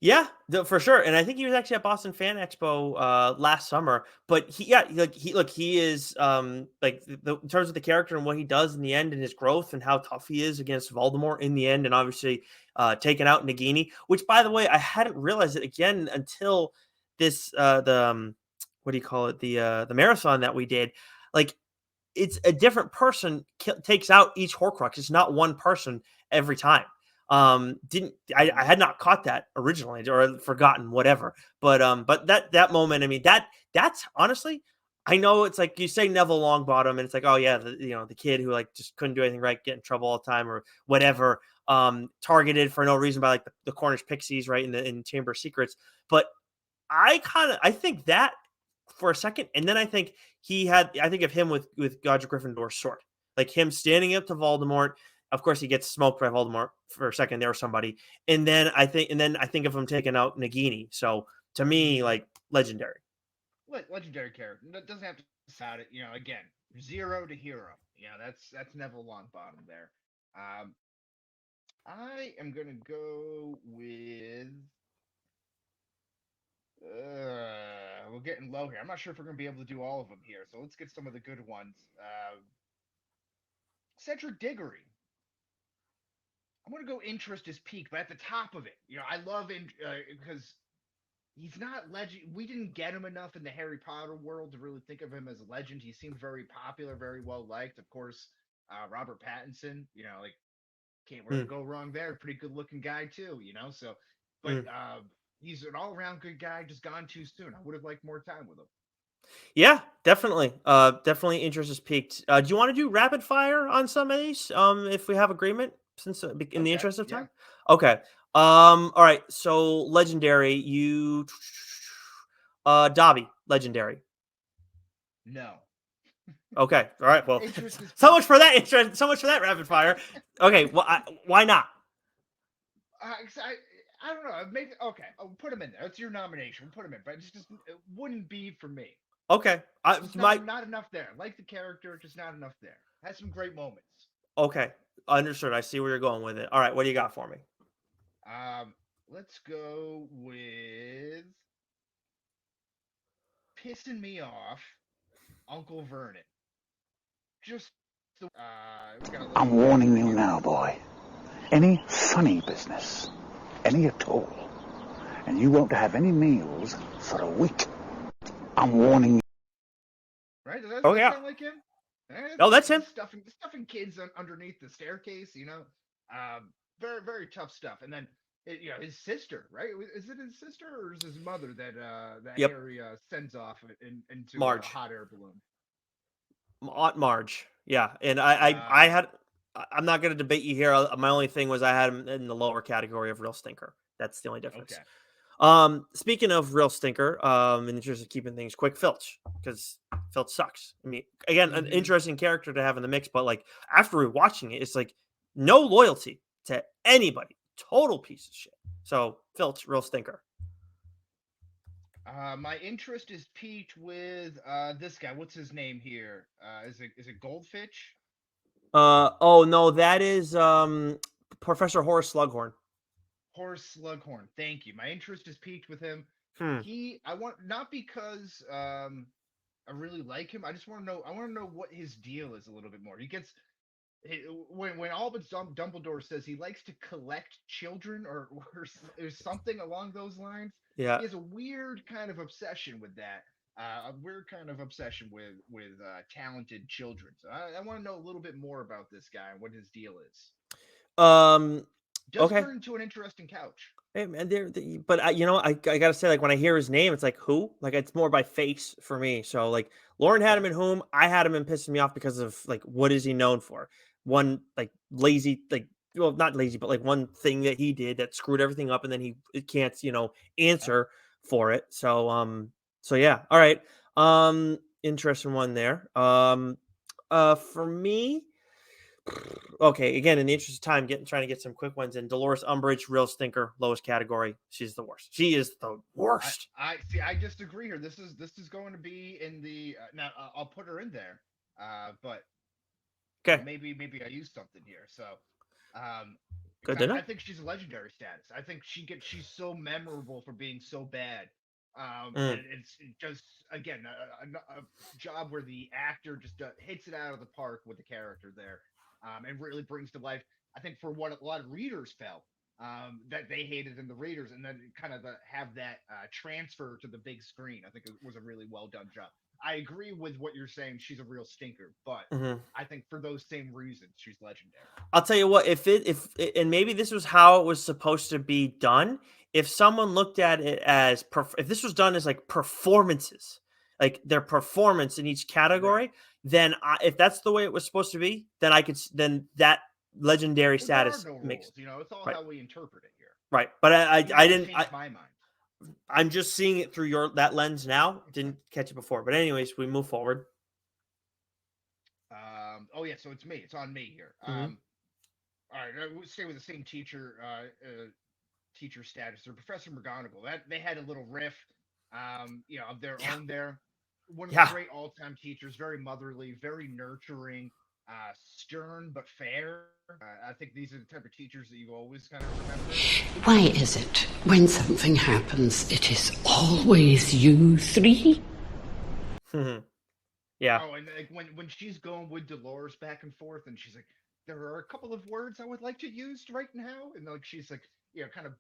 Yeah, for sure. And I think he was actually at Boston Fan Expo last summer. But he is like in terms of the character and what he does in the end and his growth and how tough he is against Voldemort in the end, and obviously taking out Nagini. Which, by the way, I hadn't realized it again until this what do you call it, the marathon that we did. Like it's a different person takes out each Horcrux. It's not one person every time. I had not caught that originally or forgotten whatever, but that moment, I mean, that's honestly, I know it's like you say Neville Longbottom and it's like, oh yeah, the kid who like just couldn't do anything right, get in trouble all the time or whatever, targeted for no reason by like the Cornish Pixies, right, in Chamber of Secrets. But I think that for a second, and then I think of him with Godric Gryffindor's sword, like him standing up to Voldemort. Of course, he gets smoked by Voldemort for a second there or somebody. And then I think of him taking out Nagini. So to me, like legendary. Legendary character. It doesn't have to sound it. You know, again, 0 to hero. Yeah, that's Neville Longbottom there. I am gonna go with. We're getting low here. I'm not sure if we're gonna be able to do all of them here. So let's get some of the good ones. Cedric Diggory. I'm going to go interest is peak, but at the top of it. You know, I love him because he's not legend. We didn't get him enough in the Harry Potter world to really think of him as a legend. He seemed very popular, very well liked. Of course, Robert Pattinson, you know, like can't really go wrong there. Pretty good looking guy too, you know. So, but he's an all around good guy. Just gone too soon. I would have liked more time with him. Yeah, definitely. Definitely interest is peaked. Do you want to do rapid fire on some of these? If we have agreement. Since in the interest of time, okay. All right. So legendary, you, Dobby, legendary. No. Okay. All right. Well, so much for that interest. So much for that rapid fire. Okay. Well, why not? I don't know. Maybe okay. I'll put him in there. It's your nomination. We'll put him in, but it wouldn't be for me. Okay. Just not enough there. Like the character, just not enough there. Has some great moments. Okay. Understood. I see where you're going with it. All right. What do you got for me? Let's go with pissing me off, Uncle Vernon. Just the I'm warning you now, boy. Any funny business, any at all, and you won't have any meals for a week. I'm warning you. Right? Does that sound like him? Oh, that's him. Stuffing kids underneath the staircase, very, very tough stuff. And then, his sister, right? Is it his sister or is his mother that Harry sends off into Marge. a hot air balloon? Aunt Marge. Yeah. And I'm not going to debate you here. My only thing was I had him in the lower category of real stinker. That's the only difference. Okay. Speaking of real stinker, in the interest of keeping things quick, Filch, because Filch sucks. I mean, again, an interesting character to have in the mix, but like after rewatching it, it's like no loyalty to anybody. Total piece of shit. So Filch, real stinker. My interest is piqued with this guy. What's his name here? Is it Goldfinch? Oh no, that is Professor Horace Slughorn. Horace Slughorn. Thank you. My interest is piqued with him. I want not because I really like him. I just want to know. I want to know what his deal is a little bit more. He gets when Albus Dumbledore says he likes to collect children or something along those lines. Yeah, he has a weird kind of obsession with that. A weird kind of obsession with talented children. So I want to know a little bit more about this guy and what his deal is. Just turn into an interesting couch. Hey man, but I gotta say, like when I hear his name, it's like who? Like it's more by face for me. So like Lauren had him in Whom, I had him in Pissing Me Off because of like what is he known for? One like lazy, like well not lazy, but like one thing that he did that screwed everything up, and then he can't answer for it. So yeah, all right. Interesting one there. For me. Okay, again, in the interest of time, trying to get some quick ones in. Dolores Umbridge, real stinker, lowest category. She's the worst. She is the worst. I see. I disagree here. This is going to be in the now. I'll put her in there, but okay, maybe I used something here. So, good to know. I think she's a legendary status. I think she's so memorable for being so bad. And it's just again a job where the actor just hits it out of the park with the character there. And really brings to life, I think, for what a lot of readers felt that they hated in the readers, and then kind of have that transfer to the big screen. I think it was a really well done job. I agree with what you're saying. She's a real stinker, but I think for those same reasons, she's legendary. I'll tell you what, if and maybe this was how it was supposed to be done. If someone looked at it as if this was done as like performances, like their performance in each category, then if that's the way it was supposed to be, then that legendary status makes rules, it's all how we interpret it here. Right, but I didn't. My mind. I'm just seeing it through that lens now. Didn't catch it before, but anyways, we move forward. Oh yeah, so it's me. It's on me here. All right, we'll stay with the same teacher status. Or Professor McGonagall. That they had a little riff, of their own there. One of the great all-time teachers, very motherly, very nurturing, stern but fair. I think these are the type of teachers that you always kind of remember. Why is it when something happens, it is always you three? Yeah. Oh, and like when she's going with Dolores back and forth, and she's like, there are a couple of words I would like to use right now, and like she's like, kind of,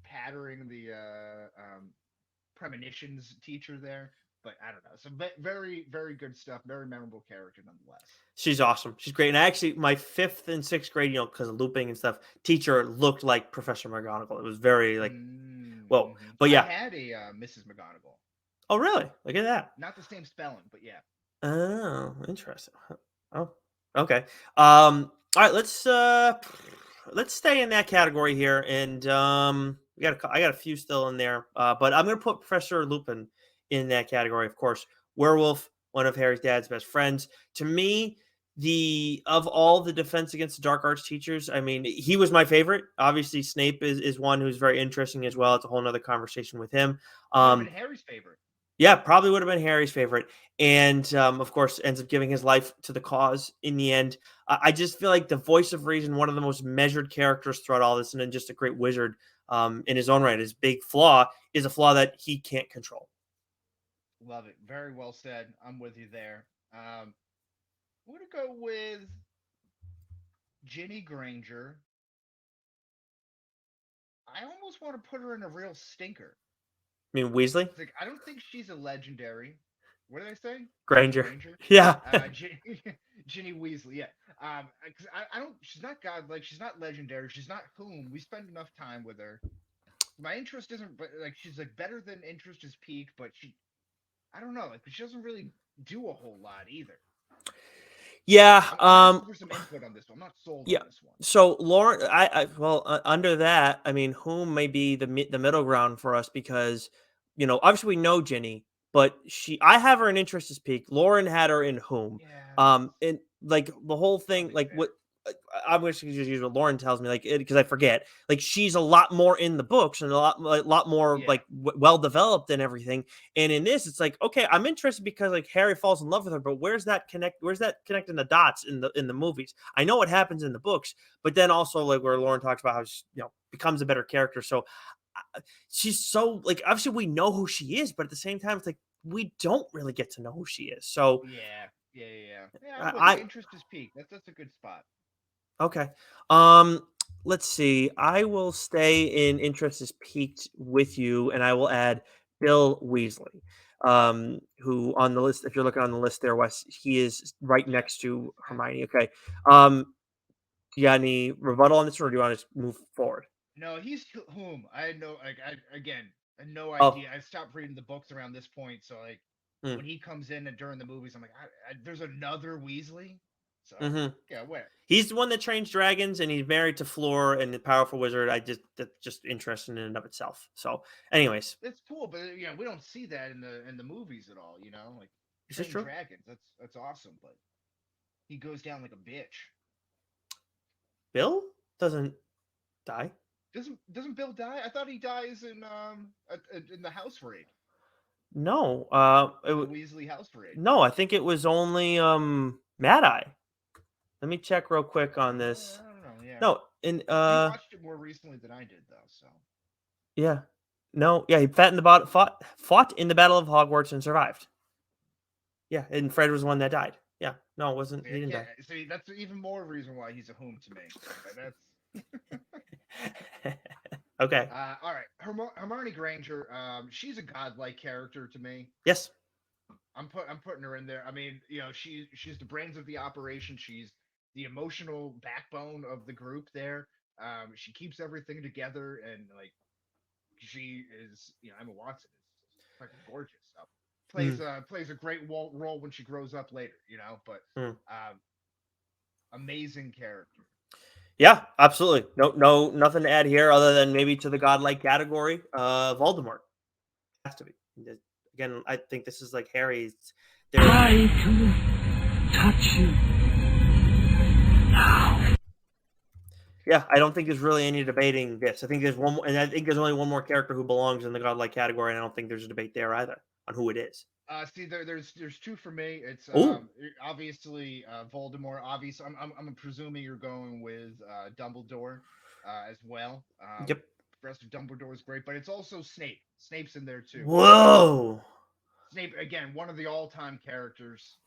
pattering the premonitions teacher there. But I don't know. So very, very good stuff. Very memorable character nonetheless. She's awesome. She's great. And actually, my 5th and 6th grade, because of looping and stuff, teacher looked like Professor McGonagall. It was very but yeah. I had a Mrs. McGonagall. Oh, really? Look at that. Not the same spelling, but yeah. Oh, interesting. Oh, okay. All right. Let's stay in that category here, and I got a few still in there, but I'm gonna put Professor Lupin in that category, of course. Werewolf, one of Harry's dad's best friends. To me, of all the Defense Against the Dark Arts teachers, I mean, he was my favorite. Obviously, Snape is one who's very interesting as well. It's a whole nother conversation with him. Would have been Harry's favorite. Yeah, probably would have been Harry's favorite. And of course, ends up giving his life to the cause in the end. I just feel like the voice of reason, one of the most measured characters throughout all this, and then just a great wizard in his own right. His big flaw is a flaw that he can't control. Love it. Very well said. I'm with you there. I'm going to go with Ginny Granger. I almost want to put her in a real stinker. I mean, Weasley? Like, I don't think she's a legendary. What did I say? Granger. Yeah. Ginny Weasley. Yeah. 'Cause I don't. She's not godlike. She's not legendary. She's not whom. We spend enough time with her. My interest isn't, but like she's like better than interest is peak, but I don't know. Like she doesn't really do a whole lot either. Yeah. I'm for some input on this one. I'm not sold on this one. So Lauren, under that, I mean, whom may be the middle ground for us because, obviously we know Ginny, but I have her in interest is peak. Lauren had her in whom, and like the whole thing, like what I'm going to just use what Lauren tells me, like because I forget, like she's a lot more in the books and a lot more like well developed and everything. And in this, it's like, okay, I'm interested because like Harry falls in love with her, but where's that connecting the dots in the movies? I know what happens in the books, but then also like where Lauren talks about how she, becomes a better character. So she's so like obviously we know who she is, but at the same time, it's like we don't really get to know who she is. So yeah. Interest is peak. That's a good spot. Okay. Let's see. I will stay in interest is peaked with you, and I will add Bill Weasley, who on the list, if you're looking on the list there, Wes, he is right next to Hermione. Okay. You got any rebuttal on this, or do you want to just move forward? No, he's whom. I had no, like, I had no idea. I stopped reading the books around this point, so like when he comes in and during the movies, I'm like, there's another Weasley. So yeah, where he's the one that trains dragons, and he's married to Fleur and the powerful wizard. That's just interesting in and of itself. So, anyways, it's cool, but we don't see that in the movies at all. Like train dragons. That's awesome, but he goes down like a bitch. Bill doesn't die. Doesn't Bill die? I thought he dies in the house raid. No, the Weasley house raid. No, I think it was only Mad Eye. Let me check real quick on this. I don't know. Yeah. No, you watched it more recently than I did, though. So. Yeah. No. Yeah, he fought in the Battle of Hogwarts and survived. Yeah, and Fred was the one that died. Yeah. No, it wasn't. He didn't die. See, that's even more reason why he's a whom to me. That's. Okay. All right. Hermione Granger. She's a godlike character to me. Yes. I'm putting her in there. I mean, she's the brains of the operation. She's the emotional backbone of the group there. She keeps everything together, and like she is, Emma Watson is fucking gorgeous. Plays a great role when she grows up later, but amazing character. Yeah, absolutely. No, nothing to add here other than maybe to the godlike category. Voldemort has to be. Again, I think this is like Harry's. I can touch you now. Yeah, I don't think there's really any debating this. I think there's one more, and I think there's only one more character who belongs in the godlike category, and I don't think there's a debate there either on who it is. See, there's two for me. It's obviously Voldemort. Obviously, I'm presuming you're going with Dumbledore as well. Yep. Professor Dumbledore is great, but it's also Snape. Snape's in there too. Whoa. Snape, again, one of the all-time characters,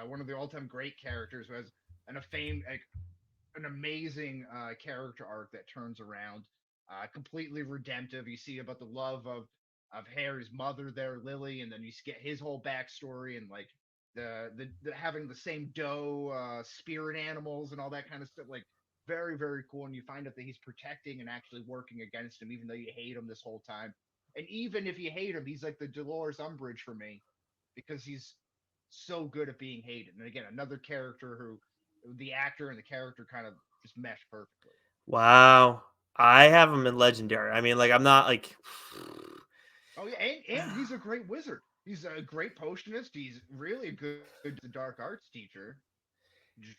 one of the all-time great characters who has an amazing character arc that turns around, completely redemptive. You see about the love of Harry's mother there, Lily, and then you get his whole backstory and like the having the same spirit animals and all that kind of stuff. Like very, very cool. And you find out that he's protecting and actually working against him, even though you hate him this whole time. And even if you hate him, he's like the Dolores Umbridge for me, because he's so good at being hated. And again, another character who the actor and the character kind of just mesh perfectly. Wow. I have him in legendary. I mean, like, I'm not like. Oh yeah, and he's a great wizard. He's a great potionist. He's really a good dark arts teacher.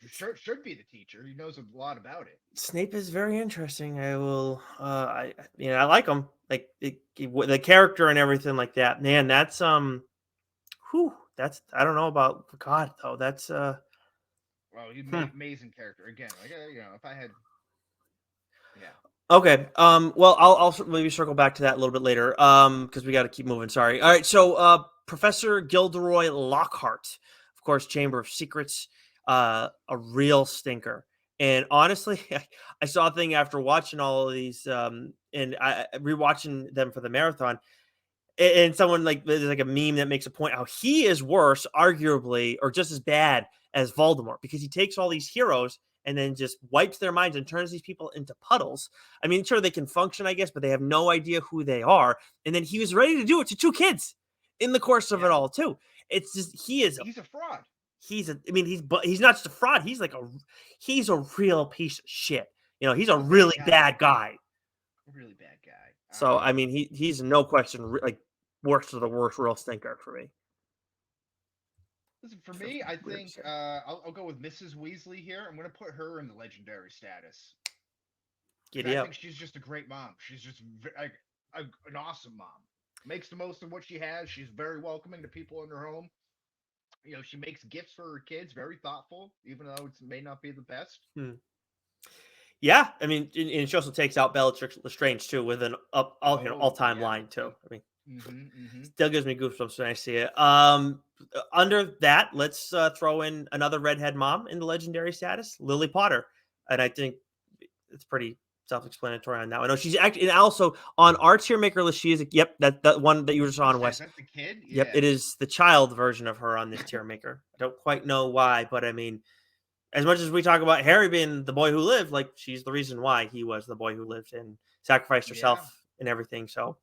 should be the teacher. He knows a lot about it. Snape is very interesting. I will, I like him, like the character and everything like that. Man, that's that's I don't know about God though. That's Well, he's amazing character again. Like if I had, yeah. Okay. Well, I'll maybe circle back to that a little bit later. Because we got to keep moving. Sorry. All right. So, Professor Gilderoy Lockhart, of course, Chamber of Secrets, a real stinker. And honestly, I saw a thing after watching all of these, and I rewatching them for the marathon. And someone there's like a meme that makes a point how he is worse, arguably, or just as bad as Voldemort because he takes all these heroes and then just wipes their minds and turns these people into puddles. I mean, sure, they can function, I guess, but they have no idea who they are. And then he was ready to do it to 2 kids in the course of it all, too. It's just he's a fraud. He's not just a fraud. He's a real piece of shit. He's a really bad guy. Really bad guy. So, I mean, he's no question worst of the worst real stinker for me. Listen, for me, I think I'll go with Mrs. Weasley here. I'm going to put her in the legendary status. I think she's just a great mom. She's just an awesome mom. Makes the most of what she has. She's very welcoming to people in her home. She makes gifts for her kids. Very thoughtful, even though it may not be the best. Yeah, I mean, and she also takes out Bellatrix Lestrange too with an all-time line too. I mean, still gives me goosebumps when I see it. Under that, let's throw in another redhead mom in the legendary status, Lily Potter, and I think it's pretty self-explanatory on that one. No, she's actually, and also on our tier maker list, she is. Yep, that one that you were just on, Wes. That's the kid. Yep, it is the child version of her on this tier maker. I don't quite know why, but I mean, as much as we talk about Harry being the boy who lived, she's the reason why he was the boy who lived and sacrificed herself and everything. So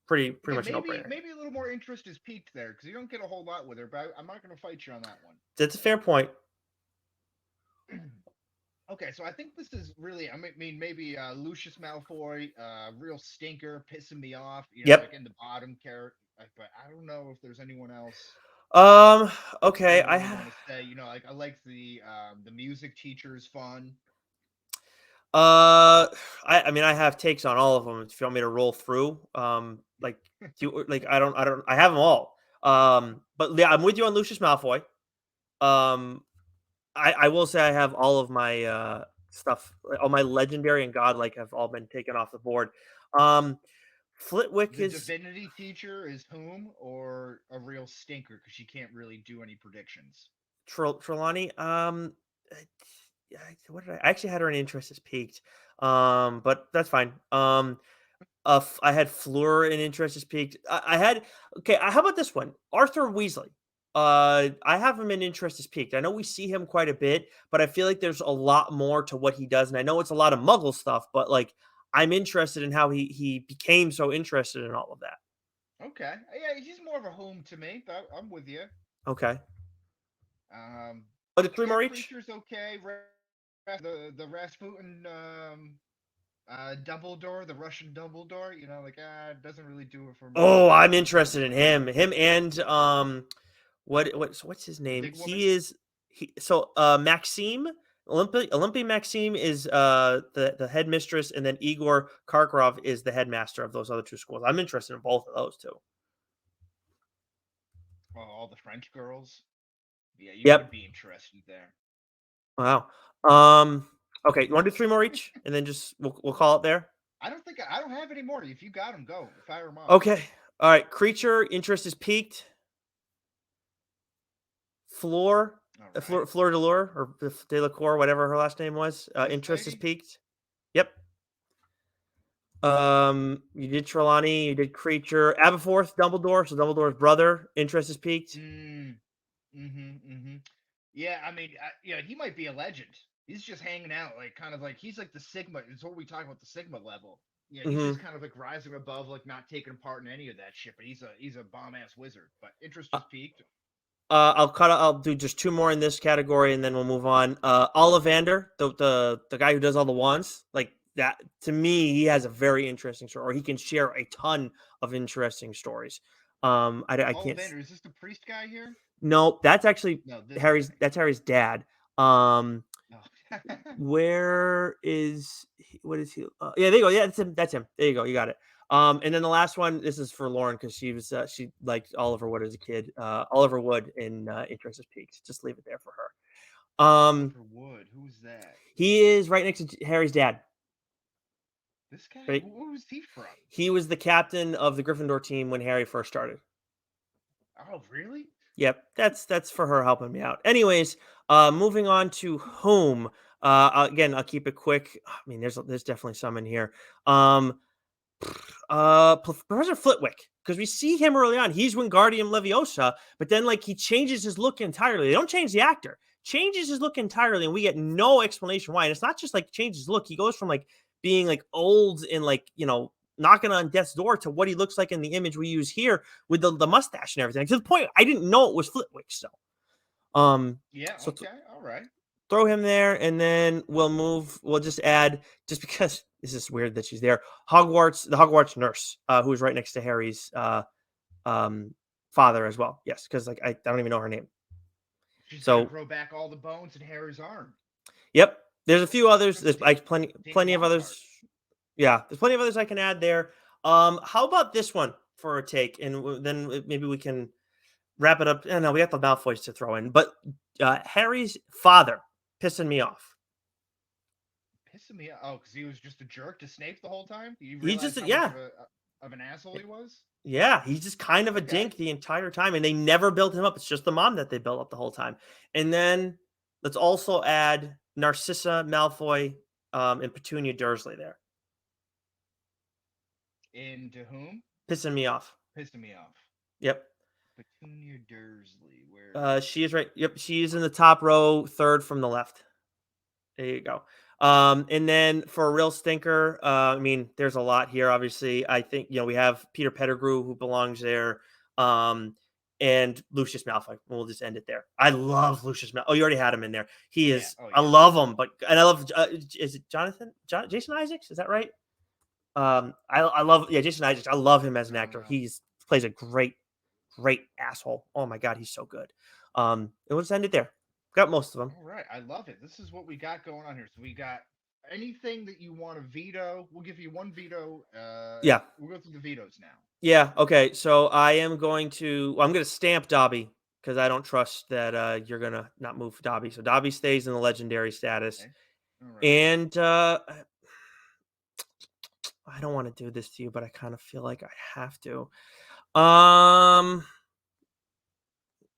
pretty much no brainer. Maybe a little more interest is piqued there because you don't get a whole lot with her, but I'm not going to fight you on that one. That's a fair point. Okay, so I think this is really, maybe Lucius Malfoy, real stinker, pissing me off, in the bottom character, but I don't know if there's anyone else. Okay, I want to say, I like the music teacher is fun. I have takes on all of them. If you want me to roll through, I have them all. But yeah, I'm with you on Lucius Malfoy. I will say I have all of my stuff, all my legendary and godlike have all been taken off the board. Flitwick the divinity teacher is whom, or a real stinker because she can't really do any predictions. Trelawney. What did I actually had her in interest as peaked, but that's fine. I had Fleur in interest as peaked. How about this one? Arthur Weasley. I have him in interest as peaked. I know we see him quite a bit, but I feel like there's a lot more to what he does, and I know it's a lot of Muggle stuff, but I'm interested in how he became so interested in all of that. Okay, yeah, he's more of a home to me, but I'm with you. Okay. The 3 more each. Creature's okay. The Rasputin, Dumbledore, the Russian Dumbledore. It doesn't really do it for me. Oh, I'm interested in him. Him and what's his name? Maxime. Olympia Maxime is the headmistress, and then Igor Karkaroff is the headmaster of those other 2 schools. I'm interested in both of those too. Oh, all the French girls. Yeah, you would be interested there. Wow. Okay, you want to do 3 more each, and then just we'll call it there. I don't have any more. If you got them, go. Fire them off. Okay. All right. Creature interest is peaked. Fleur Delure or Delacour, whatever her last name was. Interest is peaked. Yep. You did Trelawney. You did Creature. Aberforth, Dumbledore. So Dumbledore's brother. Interest is peaked. Yeah, he might be a legend. He's just hanging out, he's like the Sigma. It's what we talk about, the Sigma level. Yeah, he's just kind of rising above, not taking part in any of that shit. But he's a bomb ass wizard. But interest is peaked. I'll do just 2 more in this category, and then we'll move on. Ollivander, the guy who does all the wands, that to me, he has a very interesting story, or he can share a ton of interesting stories. I can't. Ollivander, is this the priest guy here? No, that's actually Harry's. That's Harry's dad. Um, Oh. where is what is he? Yeah, there you go. Yeah, that's him. That's him. There you go. You got it. And then the last one. This is for Lauren because she liked Oliver Wood as a kid. Oliver Wood in Interest is Peaked. Just leave it there for her. Oliver Wood. Who's that? He is right next to Harry's dad. This guy? Right. Who was he from? He was the captain of the Gryffindor team when Harry first started. Oh, really? Yep, that's for her helping me out. Anyways, moving on to home. Again, I'll keep it quick. I mean, there's definitely some in here. Professor Flitwick, because we see him early on. He's Wingardium Leviosa, but then like he changes his look entirely. They don't change the actor, changes his look entirely, and we get no explanation why. And it's not just like changes his look. He goes from like being like old and like knocking on death's door to what he looks like in the image we use here with the mustache and everything. To the point I didn't know it was Flitwick still. Yeah. So Okay. All right. throw him there, and then we'll just add, just because this is weird that she's there, the Hogwarts nurse, who is right next to Harry's father as well. Yes, because like I don't even know her name. She's So gonna grow back all the bones in Harry's arm. Yep. There's a few others. There's like Take plenty him of off others. Yeah, there's plenty of others I can add there. How about this one for a take, and then maybe we can wrap it up. No, we got the Malfoys to throw in, but Harry's father pissing me off. Pissing me off. Oh, because he was just a jerk to Snape the whole time. You He realize just how yeah. much of an asshole he was. Yeah, he's just kind of a dink the entire time, and they never built him up. It's just the mom that they built up the whole time. And then let's also add Narcissa Malfoy and Petunia Dursley there. Into whom? Pissing me off. Pissing me off. Yep. Petunia Dursley. Where? She is right. Yep, she's in the top row, third from the left. There you go. And then for a real stinker, I mean, there's a lot here. Obviously, I think we have Peter Pettigrew who belongs there, and Lucius Malfoy. We'll just end it there. I love Lucius Malfoy. Oh, you already had him in there. He is. Yeah. Oh, I yeah. love him, and I love. Is it Jason Isaacs? Is that right? I love. Yeah, Jason Isaacs. I love him as an actor. He plays a great asshole. Oh my god, he's so good. And we'll just end it there. Got most of them. All right, I love it. This is what we got going on here. So we got anything that you want to veto. We'll give you one veto. Yeah, we'll go through the vetoes now. Yeah. Okay. So I'm going to stamp Dobby because I don't trust that you're gonna not move Dobby. So Dobby stays in the legendary status, Okay. All right. and I don't want to do this to you, but I kind of feel like I have to.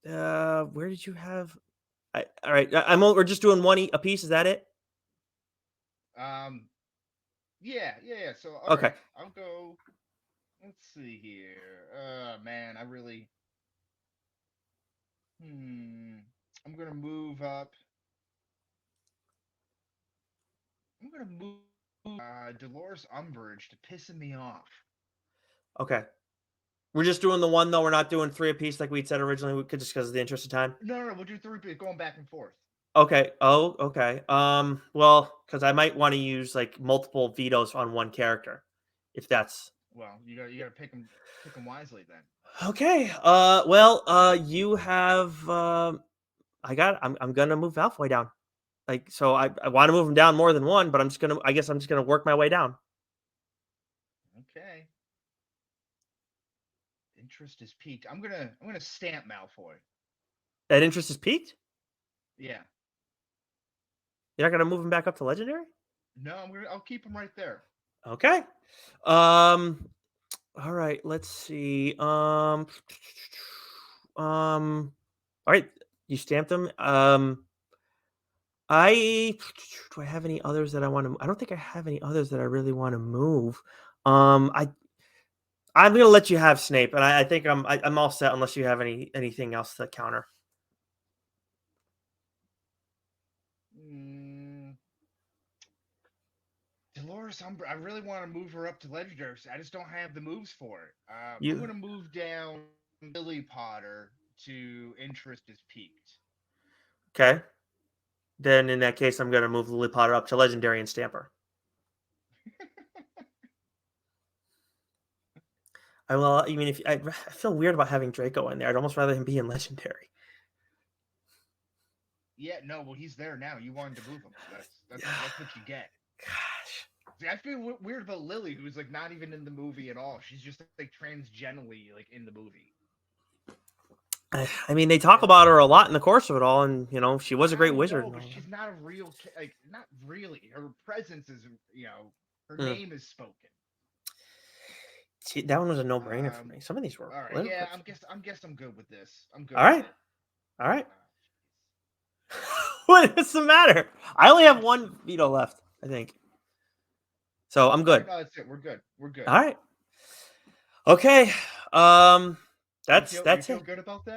Where did you have? All right. We're just doing one a piece. Is that it? Yeah. So okay. Right, I'll go. Let's see here. Man, I really. I'm gonna move up. I'm gonna move Dolores Umbridge to pissing me off. Okay. We're just doing the one though. We're not doing three apiece like we said originally. We could just because of the interest of time. No. We'll do three, going back and forth. Okay. Oh, okay. Well, because I might want to use like multiple vetoes on one character, if that's. Well, you gotta pick them wisely then. Okay. Well, you have. I'm gonna move Malfoy down. Like, so I want to move him down more than one, but I guess I'm just gonna work my way down. Okay. Interest is peaked. I'm gonna stamp Malfoy. That interest is peaked? Yeah. You're not gonna move him back up to legendary? No, I'll keep him right there. Okay. All right, let's see. All right, you stamped them. Do I have any others that I want to? I don't think I have any others that I really want to move. I'm gonna let you have Snape, and I think I'm all set unless you have anything else to counter. Dolores Umbridge. I really want to move her up to legendary. I just don't have the moves for it. I'm gonna move down Lily Potter to interest is peaked. Okay. Then in that case, I'm gonna move Lily Potter up to legendary and stamp her. I mean, I feel weird about having Draco in there. I'd almost rather him be in legendary. Yeah, no, well, he's there now. You wanted to move him. That's what you get. Gosh. See, I feel weird about Lily, who's like not even in the movie at all. She's just like transgenally like in the movie. I mean, they talk about her a lot in the course of it all, and she was a great wizard. No, but she's not a real like not really. Her presence is her name is spoken. See, that one was a no-brainer for me. Some of these were. All right, yeah, I'm good with this. I'm good. All right. All right. What's the matter? I only have one veto left, I think. So I'm good. No, that's it. We're good. All right. Okay. That's you it. feel good about that?